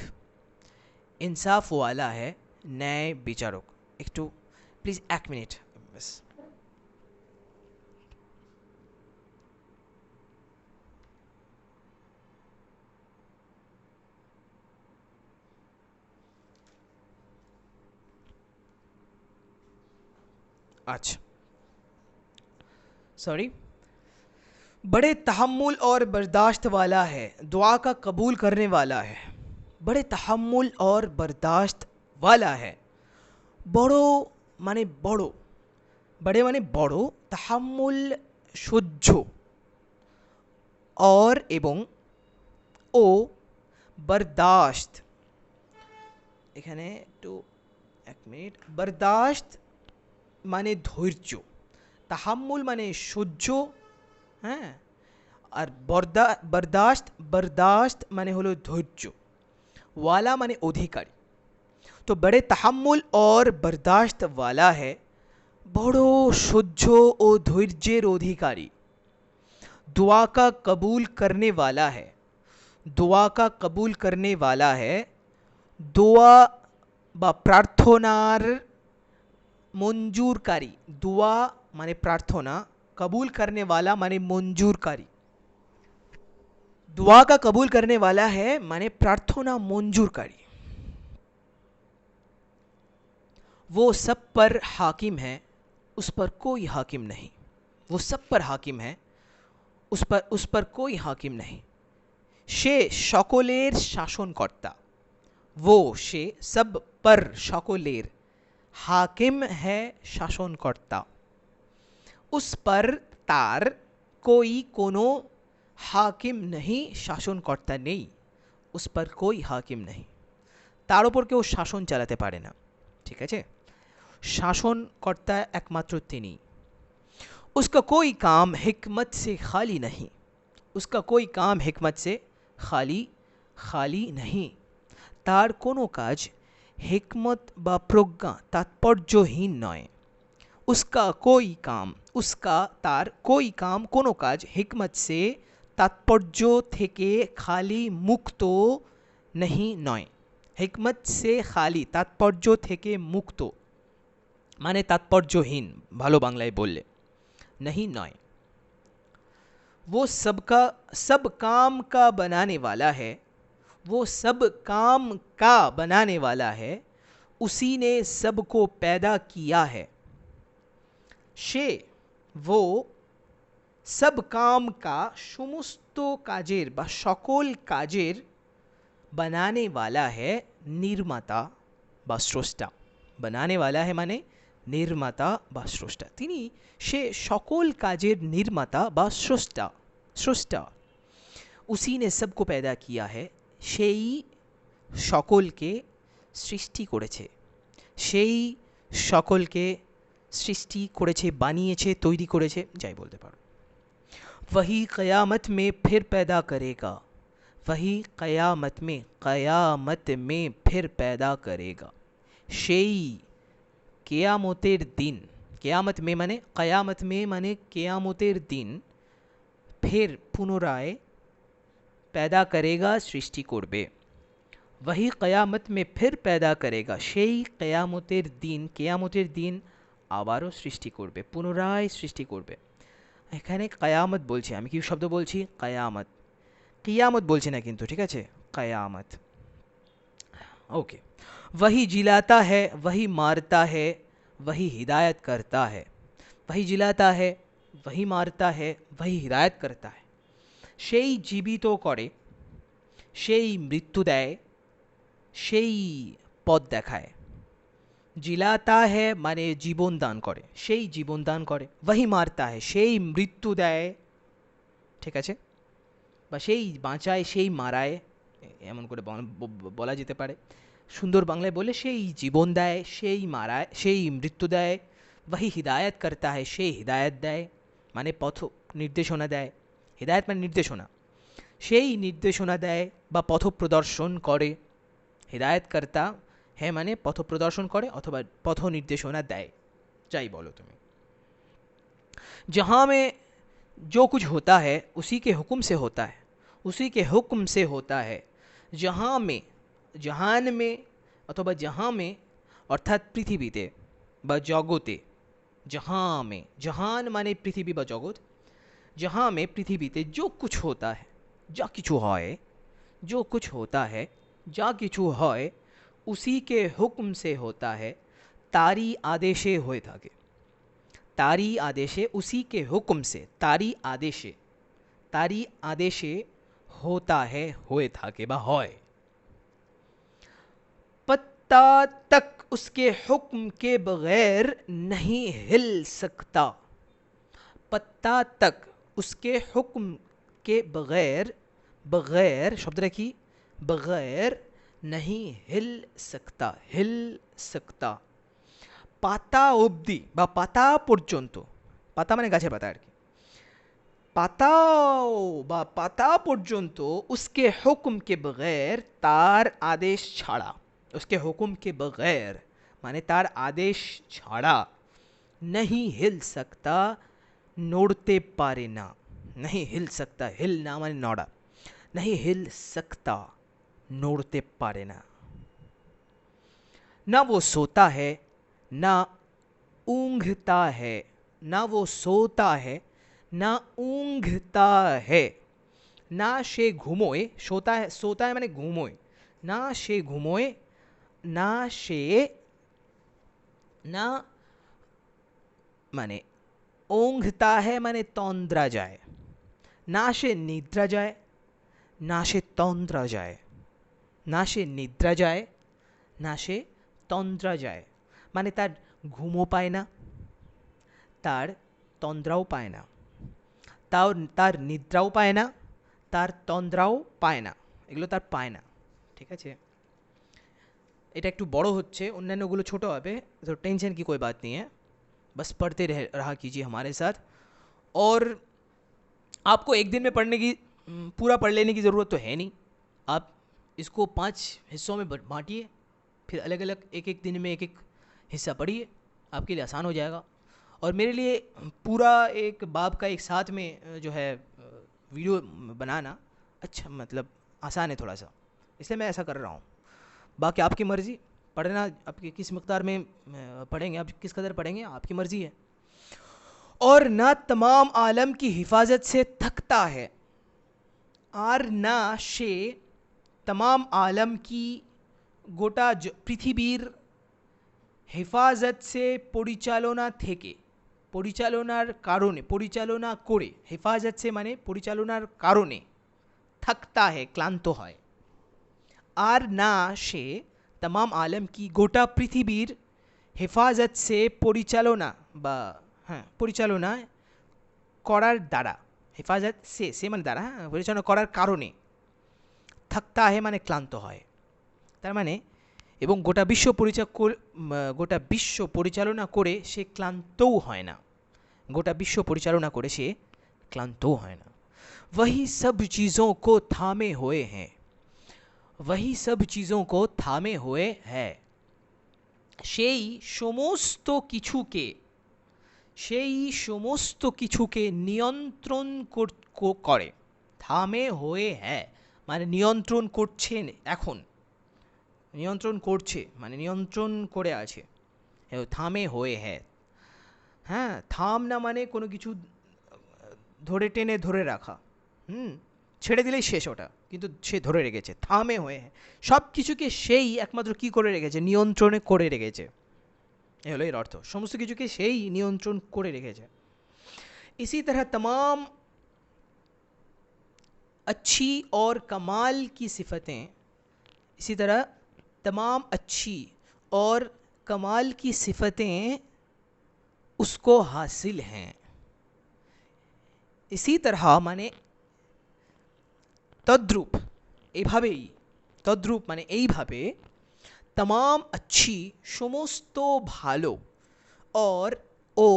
इंसाफ वाला है, ন্যায় বিচারক। একটু প্লিজ 1 মিনিট ব্যাস। अच्छा सॉरी। बड़े तहम्मुल और बर्दाश्त वाला है, दुआ का कबूल करने वाला है। बड़े तहम्मुल और बर्दाश्त वाला है। बड़ो माने बड़ो, बड़े माने बड़ो, तहम्मुल সহ্য, और एवं ও बर्दाश्त, এখানে একটু 1 মিনিট। बर्दाश्त माने ধৈর্য, তাহাম্মুল মানে সহ্য, হ্যাঁ, আর বরদাস্ত, বরদাস্ত মানে হলো ধৈর্য, वाला माने अधिकारी। तो बड़े तहम्मुल और बर्दाश्त वाला है, बड़ो সহ্য ও ধৈর্যের অধিকারী। दुआ का कबूल करने वाला है, दुआ का कबूल करने वाला है। दुआ বা প্রার্থনার মঞ্জুরকারী। दुआ माने प्रार्थना, कबूल करने वाला माने मंजूरकारी। दुआ का कबूल करने वाला है माने प्रार्थना मंजूरकारी। वो सब पर हाकिम है, उस पर कोई हाकिम नहीं। वो सब पर हाकिम है, उस पर कोई हाकिम नहीं। সে সকলের শাসনকর্তা। वो সে সব পর সকলের হাকিম है শাসনকর্তা उस पर তার कोई কোনো হাকিম नहीं শাসনকর্তা নেই उस पर कोई हाकिम नहीं তার উপর কেউ শাসন চালাতে পারে না ঠিক আছে শাসনকর্তা একমাত্র তিনি उसका कोई काम हिकमत से खाली नहीं उसका कोई काम हिकमत से खाली नहीं তার কোনো কাজ হিকমত বা প্রজ্ঞা তাৎপর্যহীন নয় उसका कोई काम उसका তার कोई काम কোনো কাজ হিকমত সে তাৎপর্য থেকে খালি মুক্ত नहीं নয় হিকমত সে খালি তাৎপর্য থেকে মুক্ত মানে তাৎপর্যহীন ভালো বাংলায় বললে नहीं নয় वो सबका सब काम का बनाने वाला है वो सब काम का बनाने वाला है उसी ने सबको पैदा किया है সে वो सब काम का সমস্ত কাজের বা সকল কাজের बनाने वाला है निर्माता বা স্রষ্টা बनाने वाला है মানে निर्माता বা স্রষ্টা তিনি সে সকল কাজের নির্মাতা বা স্রষ্টা उसी ने सबको पैदा किया है সেই সকলকে সৃষ্টি করেছে সেই সকলকে সৃষ্টি করেছে বানিয়েছে তৈরি করেছে যাই বলতে পারো वही क़यामत में फिर पैदा करेगा वही क़यामत में फिर पैदा करेगा সেই কেয়ামতের দিন কেয়ামত মে মানে কয়ামত মে মানে কেয়ামতের দিন ফের পুনরায় पैदा करेगा সৃষ্টি করবে वही क़यामत में फिर पैदा करेगा সেই কেয়ামতের দিন আবারও সৃষ্টি করবে পুনরায় সৃষ্টি করবে এখানে কয়ামত বলছে আমি কি শব্দ বলছি কয়ামত কিয়ামত বলছি না কিন্তু ঠিক আছে কয়ামত ओके वही जिलाता है वही मारता है वही हिदायत करता है वही जिलाता है वही मारता है वही हिदायत करता है সেই জীবিত করে সেই মৃত্যু দেয় সেই পথ দেখায় জিলাতা है মানে জীবন দান করে সেই জীবন দান করে वही मारता है সেই মৃত্যু দেয় ঠিক আছে বা সেই বাঁচায় সেই মারায় এমন করে বলা যেতে পারে সুন্দর বাংলায় বলে সেই জীবন দেয় সেই মারায় সেই মৃত্যু দেয় वही हिदायत करता है সেই হিদায়াত দেয় মানে পথ নির্দেশনা দেয় হিদায়াত মানে নির্দেশনা সেই নির্দেশনা দেয় বা পথ প্রদর্শন করে হিদায়াত কর্তা है মানে পথ প্রদর্শন করে অথবা পথ নির্দেশনা দেয় যাই বলো তুমি जहाँ में जो कुछ होता है उसी के हुक्म से होता है उसी के हुक्म से होता है जहाँ में जहान में अथवा जहाँ में अर्थात पृथिवीते বা জগতে जहाँ में जहान माने पृथिवी বা জগৎ जहाँ में पृथिवीते जो कुछ होता है जा किछु হয় जो कुछ होता है जा किछु হয় उसी के हुक्म से होता है तारी आदेशे होए থাকে तारी आदेशे उसी के हुक्म से तारी आदेशे होता है होए থাকে বা হয় पत्ता तक उसके हुक्म के बगैर नहीं हिल सकता पत्ता तक उसके हुक्म के बगैर शब्द रखी बगैर नहीं हिल सकता পাতা অবধি বা পাতা পর্যন্ত পাতা মানে গাছের পাতা আর কি পাতাও বা পাতা পর্যন্ত उसके हुक्म के बगैर তার আদেশ ছাড়া उसके हुक्म के बगैर माने तार आदेश छाड़ा नहीं हिल सकता नोड़ते पारे ना नहीं हिल सकता हिल ना माने नोड़ा नहीं हिल सकता नोड़ते पारे ना वो सोता है ना ऊँघता है ना वो सोता है ना ऊँघता है ना से घुमोए सोता है माने घुमोए ना से घुमोए ना से ना माने ऊँघता है माने तंद्रा जाए ना से निद्रा जाए ना से तंद्रा जाए না সে নিদ্রা যায়, না সে তন্দ্রা যায়, মানে তার ঘুমও পায় না, তার তন্দ্রাও পায় না, তাও তার নিদ্রাও পায় না, তার তন্দ্রাও পায় না, এগুলো তার পায় না। ঠিক আছে, এটা একটু বড় হচ্ছে, অন্যান্যগুলো ছোট হবে, तो टेंशन की कोई बात नहीं है, बस पढ़ते रहा कीजिए हमारे साथ। और आपको एक दिन में पढ़ने की पूरा पढ़ लेने की ज़रूरत तो है नहीं, आप इसको 5 हिस्सों में बांटिए, फिर अलग अलग एक एक दिन में एक एक हिस्सा पढ़िए, आपके लिए आसान हो जाएगा। और मेरे लिए पूरा एक बाब का एक साथ में जो है वीडियो बनाना अच्छा मतलब आसान है थोड़ा सा, इसलिए मैं ऐसा कर रहा हूँ। बाकी आपकी मर्ज़ी, पढ़ना आपके किस मकदार में पढ़ेंगे, आप किस कदर पढ़ेंगे आपकी मर्ज़ी है। और ना तमाम आलम की हिफाजत से थकता है, আর না সে तमाम आलम की গোটা পৃথিবীর হেফাজত সে পরিচালনা থেকে, পরিচালনার কারণে, পরিচালনা করে, হেফাজত সে মানে পরিচালনার কারণে, থাকতা है ক্লান্ত হয়। আর না সে तमाम आलम की গোটা পৃথিবীর হেফাজত সে পরিচালনা বা হ্যাঁ পরিচালনা করার দ্বারা, হেফাজত সে মানে দ্বারা, হ্যাঁ পরিচালনা করার কারণে, থাকতা है মানে ক্লান্ত হয়, তার মানে এবং গোটা বিশ্ব পরিচালনা করে সে ক্লান্তও হয় না, গোটা বিশ্ব পরিচালনা করে সে ক্লান্তও হয় না। वही सब चीज़ों को थामे हुए हैं, वही सब चीज़ों को थामे हुए है, সেই সমস্ত কিছুকে, সেই সমস্ত কিছুকে নিয়ন্ত্রণ করে, থামে হয়ে হ্যাঁ মানে নিয়ন্ত্রণ করছেন এখন, নিয়ন্ত্রণ করছে মানে নিয়ন্ত্রণ করে আছে, থামে হয়ে হ্যাঁ। হ্যাঁ থাম না মানে কোনো কিছু ধরে টেনে ধরে রাখা, ছেড়ে দিলেই শেষ ওটা, কিন্তু সে ধরে রেখেছে, থামে হয়ে হ্যাঁ, সব কিছুকে সেই একমাত্র কি করে রেখেছে, নিয়ন্ত্রণে করে রেখেছে, এ হলো এর অর্থ, সমস্ত কিছুকে সেই নিয়ন্ত্রণ করে রেখেছে। इसी तरह तमाम अच्छी और कमाल की सिफतें, इसी तरह तमाम अच्छी और कमाल की सिफतें उसको हासिल हैं। इसी तरह माने तद्रूप, এইভাবেই, তদ্রূপ মানে এইভাবে, तमाम अच्छी সমস্ত ভালো, और ও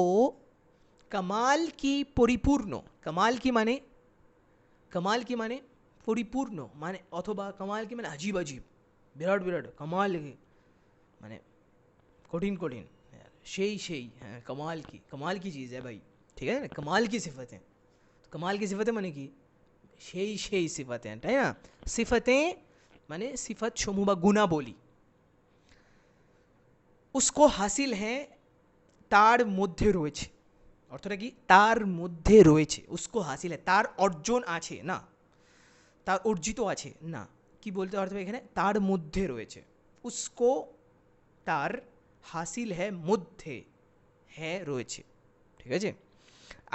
कमाल की परिपूर्ण, कमाल की माने, कमाल की माने परिपूर्ण माने, अथवा कमाल की माने अजीब अजीब, বিরাট বিরাট, कमाल की माने कठिन कठिन, সেই সেই, হ্যাঁ कमाल की चीज़ है भाई, ठीक है ना, कमाल की सिफतें, तो कमाल की सिफतें माने কি সেই সেই সিফাতেं, তাই না, সিফাতেं মানে সিফাত সমূহ বা গুণাবলী, उसको हासिल है তার মধ্যে রয়েছে, অর্থটা কি তার মধ্যে রয়েছে, उसको हासिल है তার অর্জন আছে না, তার অর্জিত আছে না, কি বলতে পারতে এখানে, তার মধ্যে রয়েছে, उसको তার, हासिल है মধ্যে, হ্যাঁ রয়েছে, ঠিক আছে।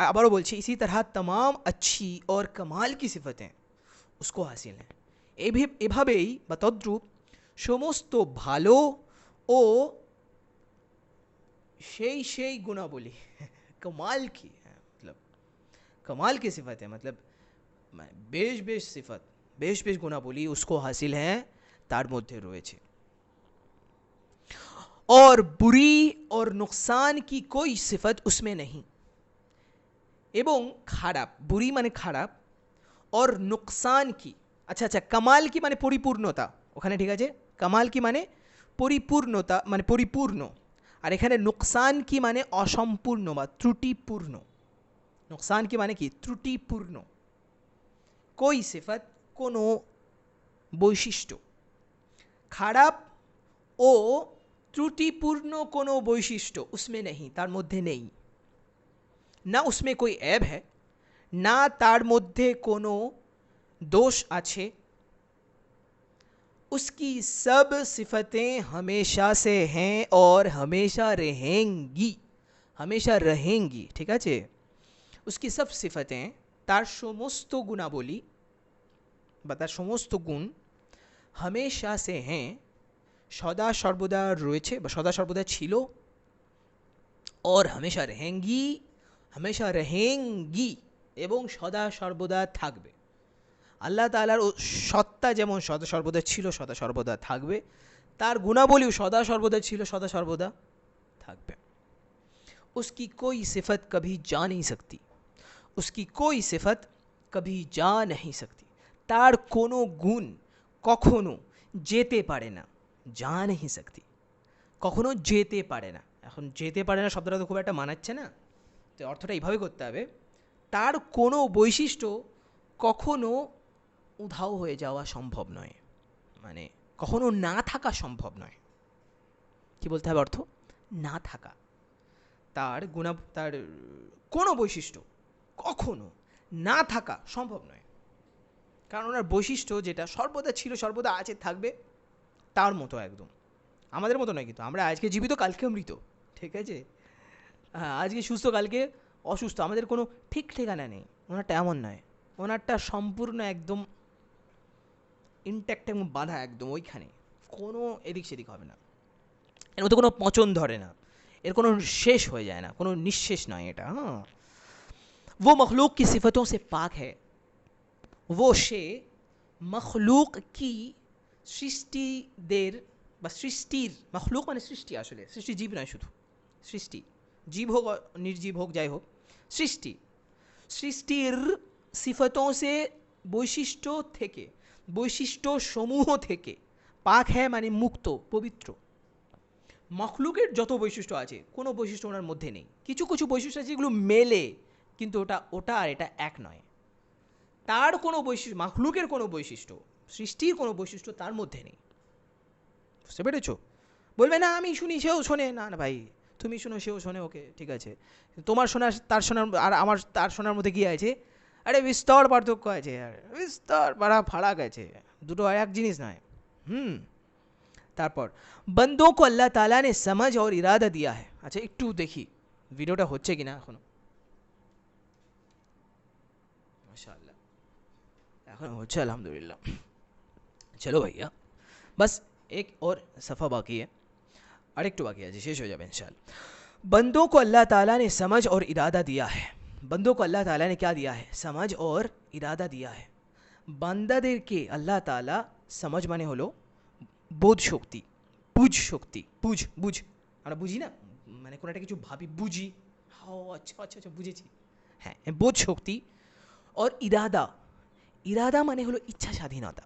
আবারও বলছি, इसी तरह तमाम अच्छी और कमाल की सिफतें उसको हासिल है, এভাবেই বা তদ্রূপ সমস্ত ভালো ও সেই সেই गुणावली कमाल की है, मतलब कमाल की सिफत है, मतलब बेश बेश सिफत, बेश बेश गुणावली उसको हासिल है तार मध्य রয়েছে। और बुरी और नुकसान की कोई सिफत उसमें नहीं, এবং খারাপ, বুরি মানে খারাপ, और नुकसान की, আচ্ছা আচ্ছা কামাল কি মানে পরিপূর্ণতা, ওখানে ঠিক আছে, কামাল কি মানে পরিপূর্ণতা মানে পরিপূর্ণ, আর এখানে নুকসান কি মানে অসম্পূর্ণ বা ত্রুটিপূর্ণ, নুকসান কি মানে কি ত্রুটিপূর্ণ, कोई सिफत কোনো বৈশিষ্ট্য, খারাপ ও ত্রুটিপূর্ণ কোনো বৈশিষ্ট্য उसमें नहीं তার মধ্যে নেই, না उसमें कोई ऐब है, না তার মধ্যে কোনো दोष আছে, उसकी सब सिफतें हमेशा से हैं और हमेशा रहेंगी, हमेशा रहेंगी, ठीक है, उसकी सब सिफतें तार समस्त गुणावली বা তার সমস্ত গুণ, হামেশা সে হ্যাঁ, সদা সর্বদা রয়েছে বা সদা সর্বদা ছিল, और हमेशा रहेंगी, हमेशा रहेंगी এবং সদা সর্বদা থাকবে। আল্লাহ তাআলার সত্তা যেমন সদা সর্বদা ছিল, সদা সর্বদা থাকবে, তার গুণাবলীও সদা সর্বদা ছিল, সদা সর্বদা থাকবে। उसकी कोई सिफत कभी जा नहीं सकती, उसकी कोई सिफत कभी जा नहीं सकती, তার কোনো গুণ কখনো যেতে পারে না, যা नहीं सकती, কখনো যেতে পারে না। এখন যেতে পারে না শব্দটা তো খুব একটা মানাচ্ছে না, তো অর্থটা এইভাবে করতে হবে, তার কোনো বৈশিষ্ট্য কখনো উধাও হয়ে যাওয়া সম্ভব নয়, মানে কখনো না থাকা সম্ভব নয়। কি বলতে হবে অর্থ? না থাকা, তার তার কোনো বৈশিষ্ট্য কখনো না থাকা সম্ভব নয়, কারণ ওনার বৈশিষ্ট্য যেটা সর্বদা ছিল, সর্বদা আছে, থাকবে, তার মতো একদম। আমাদের মতো নয় কিন্তু, আমরা আজকে জীবিত কালকে মৃত, ঠিক আছে? হ্যাঁ, আজকে সুস্থ কালকে অসুস্থ, আমাদের কোনো ঠিক ঠিকানা নেই। ওনারটা এমন নয়, ওনারটা সম্পূর্ণ একদম ইনট্যাক্ট এবং বাঁধা একদম ওইখানে, কোনো এদিক সেদিক হবে না, এর মধ্যে কোনো পচন ধরে না, এর কোনো শেষ হয়ে যায় না, কোনো নিঃশেষ নয় এটা। হ্যাঁ, वो मखलूक की सिफतों से पाक है, वो সে মখলুক কি সৃষ্টিদের বা সৃষ্টির, মখলুক মানে সৃষ্টি, আসলে সৃষ্টি জীব নয়, শুধু সৃষ্টি, জীব হোক নির্জীব হোক যাই হোক, সৃষ্টি, সৃষ্টির সিফতোं से বৈশিষ্ট্য থেকে, বৈশিষ্ট্য সমূহ থেকে, পাক হ্যাঁ মানে মুক্ত, পবিত্র। মখলুকের যত বৈশিষ্ট্য আছে কোনো বৈশিষ্ট্য ওনার মধ্যে নেই, কিছু কিছু বৈশিষ্ট্য আছে যেগুলো মেলে, কিন্তু ওটা আর এটা এক নয়। তার কোনো বৈশিষ্ট্য, মখলুকের কোনো বৈশিষ্ট্য, সৃষ্টির কোনো বৈশিষ্ট্য তার মধ্যে নেই। বুঝতে পেরেছো? বলবে না আমি শুনি সেও শোনে, না না ভাই, তুমি শোনো সেও শোনে, ওকে ঠিক আছে, তোমার শোনার তার শোনার আর আমার তার শোনার মধ্যে কী আছে? আরে বিস্তর পার্থক্য আছে, আর বিস্তর বড়া ফারাক আছে, দুটো এক জিনিস নয়। তারপর বন্দো কো আল্লাহ তাআলা ने समझ और इरादा दिया है। আচ্ছা একটু দেখি ভিডিওটা হচ্ছে কিনা এখনো। মাশাআল্লাহ, এখন হচ্ছে আলহামদুলিল্লাহ। চলো ভাইয়া, बस एक और सफ़ा बाकी है, अरेक्टू बाकी है, शेष हो जाए इंशाल्लाह। बंदों को अल्लाह ताला ने समझ और इरादा दिया है, बंदों को अल्लाह ताला ने क्या दिया है? समझ और इरादा दिया है। বান্দাদেরকে আল্লাহ তাআলা समझ মানে হলো বোধ শক্তি, বুঝ শক্তি, বুঝ আমরা বুঝি না, মানে কোনো একটা কিছু ভাবি বুঝি, ও আচ্ছা আচ্ছা আচ্ছা বুঝেছি, হ্যাঁ, বোধ শক্তি। और ইরাদা, ইরাদা মানে হলো ইচ্ছা স্বাধীনতা।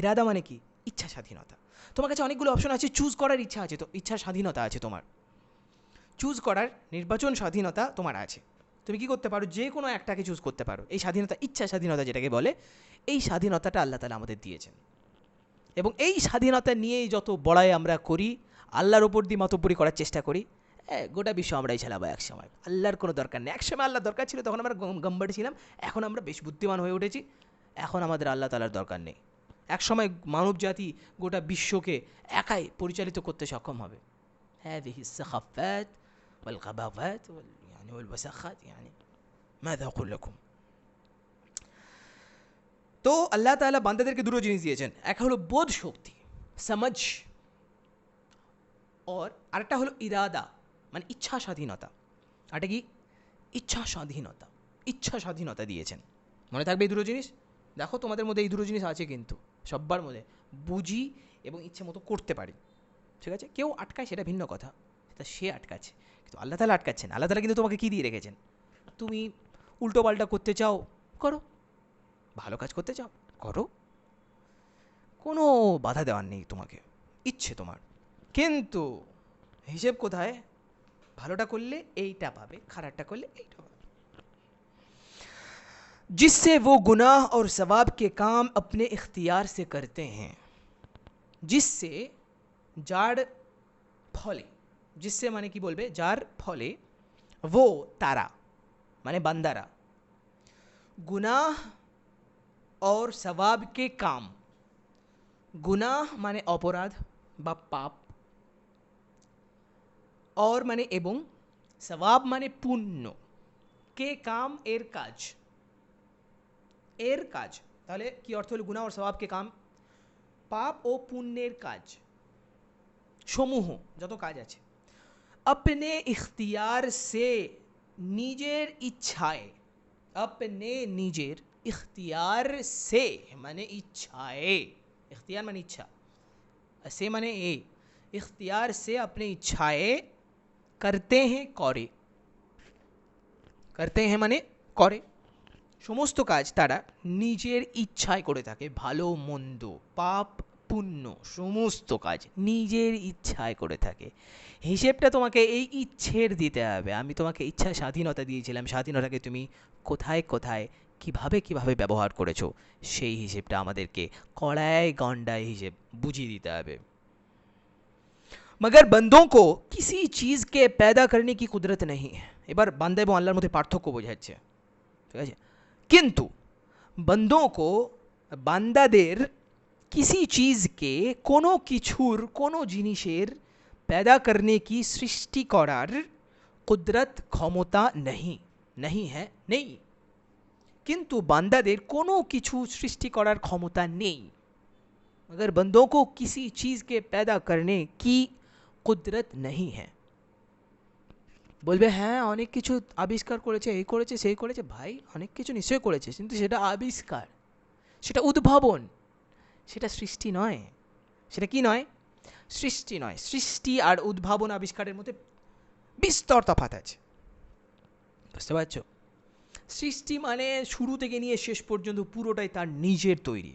ইরাদা মানে কি? ইচ্ছা স্বাধীনতা। তোমার কাছে অনেকগুলো অপশন আছে, চুজ করার ইচ্ছা আছে, তো ইচ্ছা স্বাধীনতা আছে তোমার, চুজ করার নির্বাচন স্বাধীনতা তোমার আছে। তুমি কি করতে পারো? যে কোনো একটাকে চুজ করতে পারো। এই স্বাধীনতা, ইচ্ছা স্বাধীনতা যেটাকে বলে, এই স্বাধীনতাটা আল্লাহ তাআলা আমাদের দিয়েছেন, এবং এই স্বাধীনতা নিয়েই যত বড়াই আমরা করি, আল্লাহর ওপর দিয়ে মাতব্বরি করার চেষ্টা করি, গোটা বিশ্ব আমরাই চালাবো এক সময়, আল্লাহর কোনো দরকার নেই। এক সময় আল্লাহ দরকার ছিল, তখন আমরা গম্বাড়ি ছিলাম, এখন আমরা বেশ বুদ্ধিমান হয়ে উঠেছি, এখন আমাদের আল্লাহ তাআলার দরকার নেই। এক সময় মানব জাতি গোটা বিশ্বকে একাই পরিচালিত করতে সক্ষম হবে। هذه السخافات والغباوات يعني والوساخات يعني ماذا أقول لكم। তো আল্লাহ তাআলা বান্দাদেরকে দুটো জিনিস দিয়েছেন, একটা হলো বোধ শক্তি, সমঝ, और আরেকটা হলো ইরাদা মানে ইচ্ছা স্বাধীনতা। আরেকটা কি? ইচ্ছা স্বাধীনতা, ইচ্ছা স্বাধীনতা দিয়েছেন। মনে থাকবে এই দুটো জিনিস, দেখো তোমাদের মধ্যে এই দুটো জিনিস আছে কিন্তু সব্বার মধ্যে, বুঝি এবং ইচ্ছে মতো করতে পারি, ঠিক আছে? কেউ আটকায় সেটা ভিন্ন কথা, সেটা সে আটকাচ্ছে, কিন্তু আল্লাহ তাআলা আটকাচ্ছেন। আল্লাহ তাআলা কিন্তু তোমাকে কী দিয়ে রেখেছেন? তুমি উল্টো পাল্টা করতে চাও, করো, ভালো কাজ করতে চাও, করো, কোনো বাধা দেওয়ার নেই তোমাকে, ইচ্ছে তোমার, কিন্তু হিসেব কোথায়? ভালোটা করলে এইটা পাবে, খারাপটা করলে এইটা পাবে। जिससे वो गुनाह और सवाब के काम अपने इख्तियार से करते हैं, जिससे যার ফলে, जिससे মানে কি বলবে? যার ফলে, वो তারা মানে বান্দারা, গুনাহ और सवाब के काम, গুনাহ মানে অপরাধ বা পাপ, और মানে এবং, সওয়াব মানে পুণ্য, কে কাম এর কাজ, এর কাজ। তাহলে কি অর্থ হলো গুনাহ और সওয়াব কে কাম? পাপ ও পুণ্যের কাজ সমূহ যত কাজ আছে अपने इख्तियार से নিজের ইচ্ছায় अपने নিজের इख्तियार से মানে ইচ্ছায় इख्तियार মানে ইচ্ছা से মানে ए इख्तियार से अपने इच्छाए करते हैं करे करते हैं মানে করে সমস্ত কাজ তারা নিজের ইচ্ছায় করে থাকে ভালো মন্দ পাপ পুণ্য সমস্ত কাজ নিজের ইচ্ছায় করে থাকে হিসেবটা তোমাকে এই ইচ্ছের দিতে হবে আমি তোমাকে ইচ্ছা স্বাধীনতা দিয়েছিলাম স্বাধীনতাকে তুমি কোথায় কোথায় কিভাবে কিভাবে ব্যবহার করেছো সেই হিসেবটা আমাদেরকে কড়ায় গন্ডায় হিসেব বুঝিয়ে দিতে হবে मगर बंदों को किसी चीज़ के पैदा करने की कुदरत नहीं है এবার বান্দা এবং আল্লাহর মধ্যে পার্থক্য বোঝাচ্ছে ঠিক আছে কিন্তু बंदों को বান্দাদের किसी चीज़ के কোনো কিছুর কোনো জিনিসের पैदा करने की সৃষ্টি করার কুদরত ক্ষমতা नहीं नहीं है नहीं কিন্তু বান্দাদের কোনো কিছু সৃষ্টি করার ক্ষমতা নেই मगर बंदों को किसी चीज़ के पैदा करने की কুদরত नहीं है বলবে হ্যাঁ অনেক কিছু আবিষ্কার করেছে এই করেছে সেই করেছে ভাই অনেক কিছু নিশ্চয়ই করেছে কিন্তু সেটা আবিষ্কার সেটা উদ্ভাবন সেটা সৃষ্টি নয় সেটা কি নয় সৃষ্টি নয় সৃষ্টি আর উদ্ভাবন আবিষ্কারের মধ্যে বিস্তর তফাৎ আছে বুঝতে পারছো সৃষ্টি মানে শুরু থেকে নিয়ে শেষ পর্যন্ত পুরোটাই তার নিজের তৈরি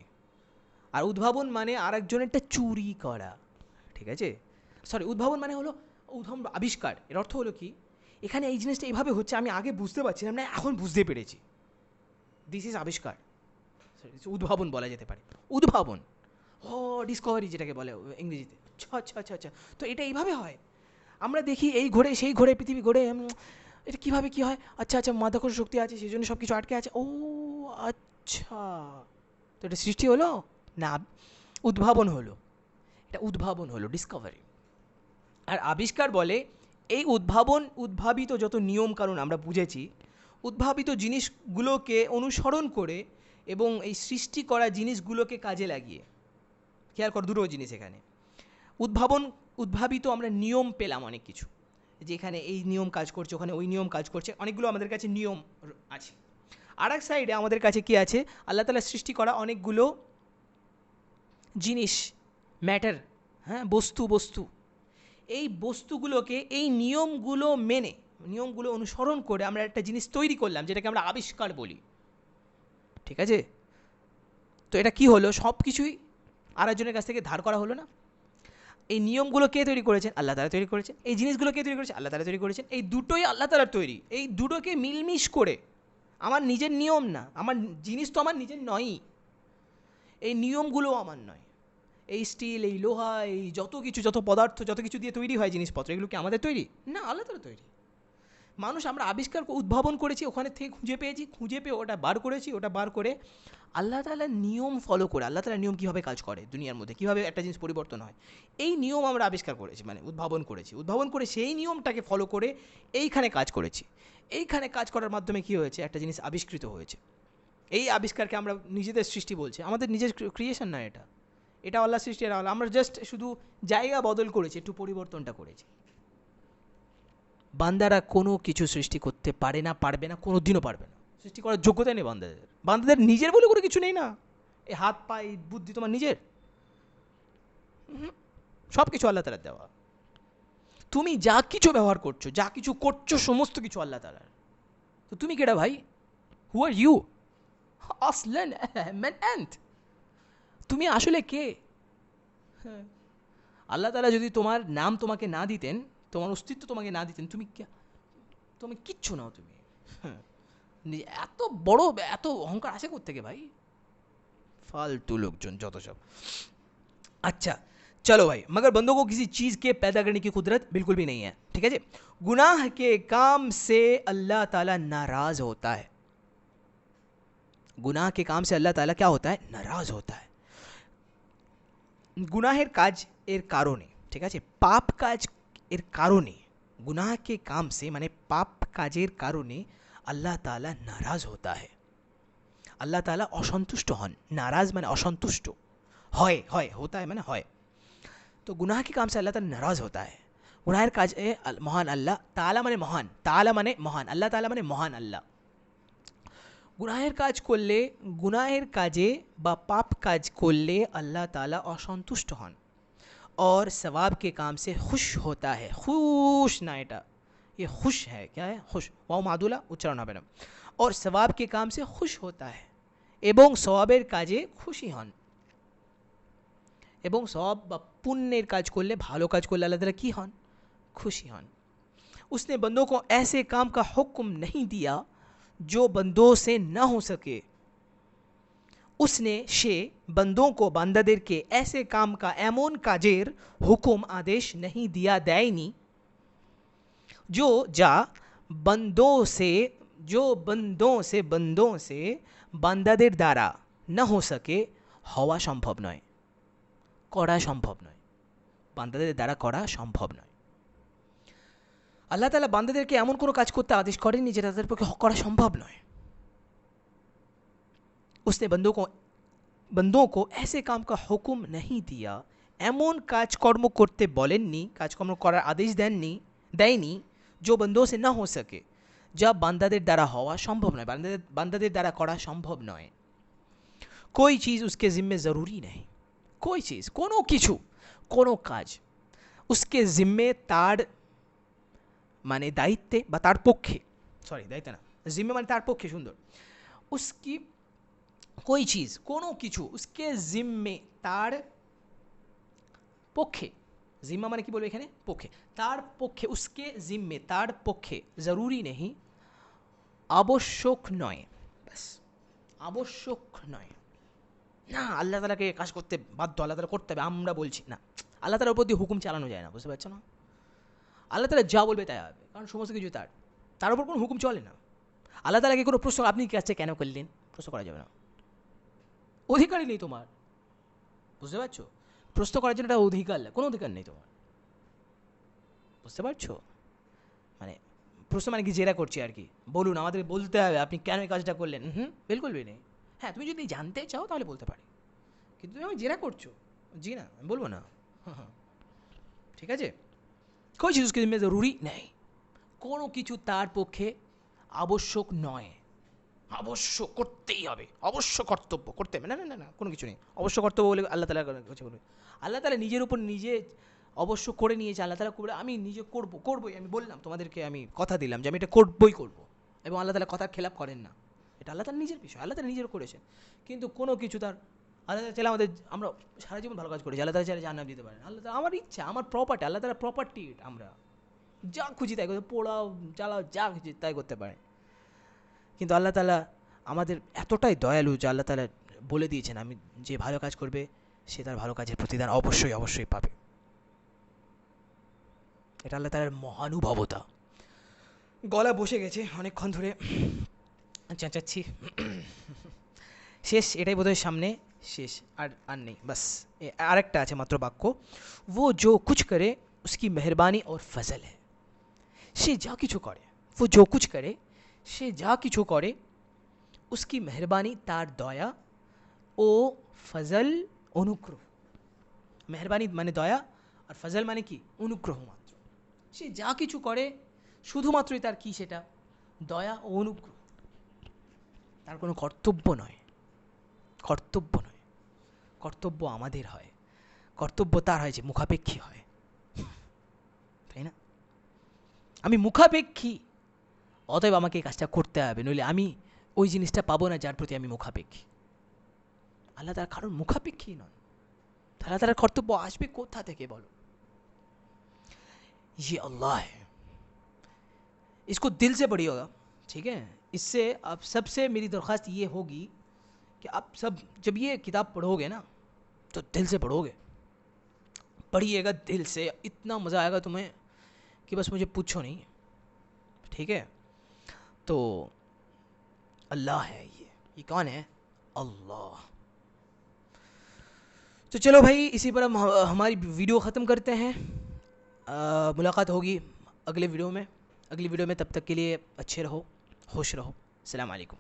আর উদ্ভাবন মানে আরেকজনেরটা চুরি করা ঠিক আছে সরি উদ্ভাবন মানে হলো উদ্ভাবন আবিষ্কার এর অর্থ হলো কি এখানে এই জিনিসটা এইভাবে হচ্ছে আমি আগে বুঝতে পারছিলাম না এখন বুঝতে পেরেছি দিস ইজ আবিষ্কার উদ্ভাবন বলা যেতে পারে উদ্ভাবন ও ডিসকভারি যেটাকে বলে ইংরেজিতে আচ্ছা আচ্ছা আচ্ছা তো এটা এইভাবে হয় আমরা দেখি এই ঘোরে সেই ঘোরে পৃথিবী ঘোরে এটা কীভাবে কী হয় আচ্ছা আচ্ছা মাধ্যাকর্ষণ শক্তি আছে সেই জন্য সব কিছু আটকে আছে ও আচ্ছা তো এটা সৃষ্টি হলো না উদ্ভাবন হলো এটা উদ্ভাবন হলো ডিসকভারি আর আবিষ্কার বলে এই উদ্ভাবিত যত নিয়ম কানুন আমরা বুঝেছি উদ্ভাবিত জিনিসগুলোকে অনুসরণ করে এবং এই সৃষ্টি করা জিনিসগুলোকে কাজে লাগিয়ে খেয়াল কর দুটো জিনিস এখানে উদ্ভাবিত আমরা নিয়ম পেলাম অনেক কিছু যে এখানে এই নিয়ম কাজ করছে ওখানে ওই নিয়ম কাজ করছে অনেকগুলো আমাদের কাছে নিয়ম আছে আর এক সাইডে আমাদের কাছে কি আছে আল্লাহ তাআলা সৃষ্টি করা অনেকগুলো জিনিস ম্যাটার হ্যাঁ বস্তু এই বস্তুগুলোকে এই নিয়মগুলো মেনে নিয়মগুলো অনুসরণ করে আমরা একটা জিনিস তৈরি করলাম যেটাকে আমরা আবিষ্কার বলি ঠিক আছে তো এটা কি হলো সব কিছুই আরেকজনের কাছ থেকে ধার করা হলো না এই নিয়মগুলো কে তৈরি করেছেন আল্লাহ তাআলা তৈরি করেছেন এই জিনিসগুলো কে তৈরি করেছে আল্লাহ তাআলা তৈরি করেছেন এই দুটোই আল্লাহ তাআলার তৈরি এই দুটোকে মিলমিশ করে আমার নিজের নিয়ম না আমার জিনিস তো আমার নিজের নয়ই এই নিয়মগুলোও আমার নয় এই স্টিল এই লোহা এই যত কিছু যত পদার্থ যত কিছু দিয়ে তৈরি হয় জিনিসপত্র এগুলো কি আমাদের তৈরি না আল্লাহ তাআলা তৈরি মানুষ আমরা আবিষ্কার উদ্ভাবন করেছি ওখানে থেকে খুঁজে পেয়ে ওটা বার করেছি ওটা বার করে আল্লাহ তাআলার নিয়ম ফলো করে আল্লাহ তাআলার নিয়ম কীভাবে কাজ করে দুনিয়ার মধ্যে কীভাবে একটা জিনিস পরিবর্তন হয় এই নিয়ম আমরা আবিষ্কার করেছি মানে উদ্ভাবন করে সেই নিয়মটাকে ফলো করে এইখানে কাজ করেছি এইখানে কাজ করার মাধ্যমে কী হয়েছে একটা জিনিস আবিষ্কৃত হয়েছে এই আবিষ্কারকে আমরা নিজেদের সৃষ্টি বলছি আমাদের নিজের ক্রিয়েশন না এটা আল্লাহ সৃষ্টি আর আমরা জাস্ট শুধু জায়গা বদল করেছি একটু পরিবর্তনটা করেছি বান্দারা কোনো কিছু সৃষ্টি করতে পারে না পারবে না কোনো দিনও পারবে না সৃষ্টি করার যোগ্যতা নেই বান্দাদের নিজের বলে করে কিছু নেই না এই হাত পা এই বুদ্ধি তোমার নিজের সব কিছু আল্লাহ তাআলার দেওয়া তুমি যা কিছু ব্যবহার করছো যা কিছু করছো সমস্ত কিছু আল্লাহ তাআলার তো তুমি কেডা ভাই হু আর ইউ আসলেন ম্যান অ্যান্ট তুমি আসলে কে আল্লাহ তাআলা যদি তোমার নাম তোমাকে না দিতেন তোমার অস্তিত্ব তোমাকে না দিতেন তুমি কিচ্ছু নাও তুমি এত বড় এত অহংকার আসে কোত্থেকে ভাই फालतू लोगजन যত সব अच्छा चलो भाई मगर बंदों को किसी चीज़ के पैदा करने की कुदरत बिल्कुल भी नहीं है ठीक है जी गुनाह के काम से अल्लाह ताला नाराज़ होता है गुनाह के काम से अल्लाह ताला क्या होता है नाराज़ होता है गुनाहेर काज एर कारणे ठीक है पाप काज एर कारणे गुनाह के काम से माने पाप काजेर कारणे अल्लाह ताला नाराज़ होता है अल्लाह ताला असंतुष्ट हन नाराज माने असंतुष्ट হয় होता है मैंने হয়। तो गुनाह के काम से अल्लाह ताला नाराज़ होता है। गुनाहेर काज মহান আল্লাহ, তাআলা মানে মহান, তাআলা মানে মহান, আল্লাহ তাআলা মানে মহান আল্লাহ। গুনাহের কাজ করলে, গুনাহের কাজে বা পাপ কাজ করলে আল্লাহ তাআলা অসন্তুষ্ট হন और सवाब के काम से खुश होता है। खुश ना এটা, ये खुश है, क्या है खुश, वाव मादुला उच्चारण হবে না। और सवाब के काम से खुश होता है এবং সওয়াবের কাজে খুশি হন। এবং সওয়াব বা পুণ্যের কাজ করলে, ভালো কাজ করলে আল্লাহ তাআলা কি হন, खुशी हन। उसने बंदों को ऐसे काम का हुक्म नहीं दिया जो बंदों से न हो सके। उसने সে बंदों को বান্দাদেরকে ऐसे काम का এমন কাজের হুকুম আদেশ नहीं दिया দেয়নি जो যা बंदों से বান্দাদের দ্বারা না हो सके হওয়া সম্ভব নয়, করা সম্ভব নয়, বান্দাদের দ্বারা করা সম্ভব নয়। আল্লাহ তাআলা বান্দাদেরকে এমন কোনো কাজ করতে আদেশ করেননি যেটা তাদের পক্ষে করা সম্ভব নয়। उसने बंदों को ऐसे काम का हुक्म नहीं दिया, এমন কাজকর্ম করতে বলেননি, কাজকর্ম করার আদেশ দেয়নি जो बंदों से ना हो सके, যা বান্দাদের দ্বারা হওয়া সম্ভব নয়, বান্দাদের দ্বারা করা সম্ভব নয়। कोई चीज़ उसके जिम्मे ज़रूरी नहीं, कोई चीज़, কোনো কিছু, কোনো কাজ उसके जिम्मे तार মানে দায়িত্বে বা তার পক্ষে, সরি দায়িত্বে না, জিম্মে মানে তার পক্ষে, সুন্দর, উসকি कोई चीज़, কোনো কিছু, उसके जिम्मे তার পক্ষে, জিম্মা মানে কি বলবো এখানে, পক্ষে, তার পক্ষে, उसके जिम्मे তার পক্ষে, জরুরি নেই, আবশ্যক নয়, ব্যাস, আবশ্যক নয়। না আল্লাহ তাআলাকে কাজ করতে বাধ্য, আল্লাহ তাআলা করতে হবে, আমরা বলছি না, আল্লাহ তাআলার উপর দিয়ে হুকুম চালানো যায় না, বুঝতে পারছো না? আল্লাহ তাআলা যা বলবে তাই হবে, কারণ সমস্ত কিছু তার উপর কোনো হুকুম চলে না। আল্লাহ তাআলাকে কোনো প্রশ্ন, আপনি কাজটা কেন করলেন, প্রশ্ন করা যাবে না, অধিকারই নেই তোমার, বুঝতে পারছো? প্রশ্ন করার জন্য একটা অধিকার, কোনো অধিকার নেই তোমার, বুঝতে পারছো? মানে প্রশ্ন মানে কি, জেরা করছি আর কি, বলুন, আমাদের বলতে হবে আপনি কেন এই কাজটা করলেন, বিলকুল भी नहीं। হ্যাঁ তুমি যদি জানতে চাও তাহলে বলতে পারি, কিন্তু তুমি আমি জেরা করছো, জি না আমি বলবো না, ঠিক আছে? कोई चीज़ उसके जिम्मे ज़रूरी नहीं, কোনো কিছু তার পক্ষে আবশ্যক নয়, অবশ্য করতেই হবে, অবশ্য কর্তব্য করতে হবে, না না না না, কোনো কিছু নেই অবশ্য কর্তব্য বলে আল্লাহ তাআলা কাছে বলবে। আল্লাহ তাআলা নিজের উপর নিজে অবশ্য করে নিয়েছে, আল্লাহ তাআলা করে, আমি নিজে করবই, আমি বললাম তোমাদেরকে, আমি কথা দিলাম যে আমি এটা করবই করব, এবং আল্লাহ তাআলা কথার খেলাপ করেন না, এটা আল্লাহ তাআলার নিজের বিষয়, আল্লাহ তাআলা নিজের করেছেন। কিন্তু কোনো কিছু তার, আল্লাহ তাআলা চাইলে আমাদের, আমরা সারা জীবন ভালো কাজ করেছি, আল্লাহ তাআলা চাইলে জান্নাত দিতে পারেন, আল্লাহ তাআলা, আমার ইচ্ছা, আমার প্রপার্টি, আল্লাহ তাআলা প্রপার্টি, আমরা যা খুশি তাই করতে, পোড়াও চালাও যা খুশি তাই করতে পারে। কিন্তু আল্লাহ তাআলা আমাদের এতটাই দয়ালু যে আল্লাহ তাআলা বলে দিয়েছেন, আমি যে ভালো কাজ করবে সে তার ভালো কাজের প্রতিদান অবশ্যই অবশ্যই পাবে। এটা আল্লাহ তাআলার মহানুভবতা। গলা বসে গেছে অনেকক্ষণ ধরে চেঁচাচ্ছি, শেষ, এটাই বোধহয় সামনে শেষ, আর নেই, বাস আরেকটা আছে মাত্র বাক্য, वो जो कुछ करे उसकी मेहरबानी और फजल है। সে যা কিছু করে, वो जो कुछ करे, সে যা কিছু করে, उसकी मेहरबानी তার দয়া, ও ফজল অনুগ্রহ, মেহরবানি মানে দয়া, আর ফজল মানে কি, অনুগ্রহ মাত্র। সে যা কিছু করে শুধুমাত্রই তার কি, সেটা দয়া ও অনুগ্রহ, তার কোনো কর্তব্য নয়, কর্তব্য নয়, কর্তব্য আমাদের হয়, কর্তব্য তার হয় যে মুখাপেক্ষী হয়, তাই না? আমি মুখাপেক্ষী, অতএব আমাকে এই কাজটা করতে হবে, নইলে আমি ওই জিনিসটা পাবো না যার প্রতি আমি মুখাপেক্ষী। আল্লাহ তাআলা কারণ মুখাপেক্ষী নন, আল্লাহ তাআলার কর্তব্য আসবে কোথা থেকে বলো? ये अल्लाह है, इसको दिल से पढ़िएगा, ठीक है? इससे अब सबसे मेरी दरख्वास्त ये होगी कि आप सब जब ये किताब पढ़ोगे ना तो दिल से पढ़ोगे, पढ़िएगा दिल से, इतना मज़ा आएगा तुम्हें कि बस मुझे पूछो नहीं, ठीक है? तो अल्लाह है, ये कौन है? अल्लाह। तो चलो भाई, इसी पर हम हमारी वीडियो ख़त्म करते हैं। मुलाकात होगी अगली वीडियो में, तब तक के लिए अच्छे रहो, खुश रहो, अस्सलाम वालेकुम।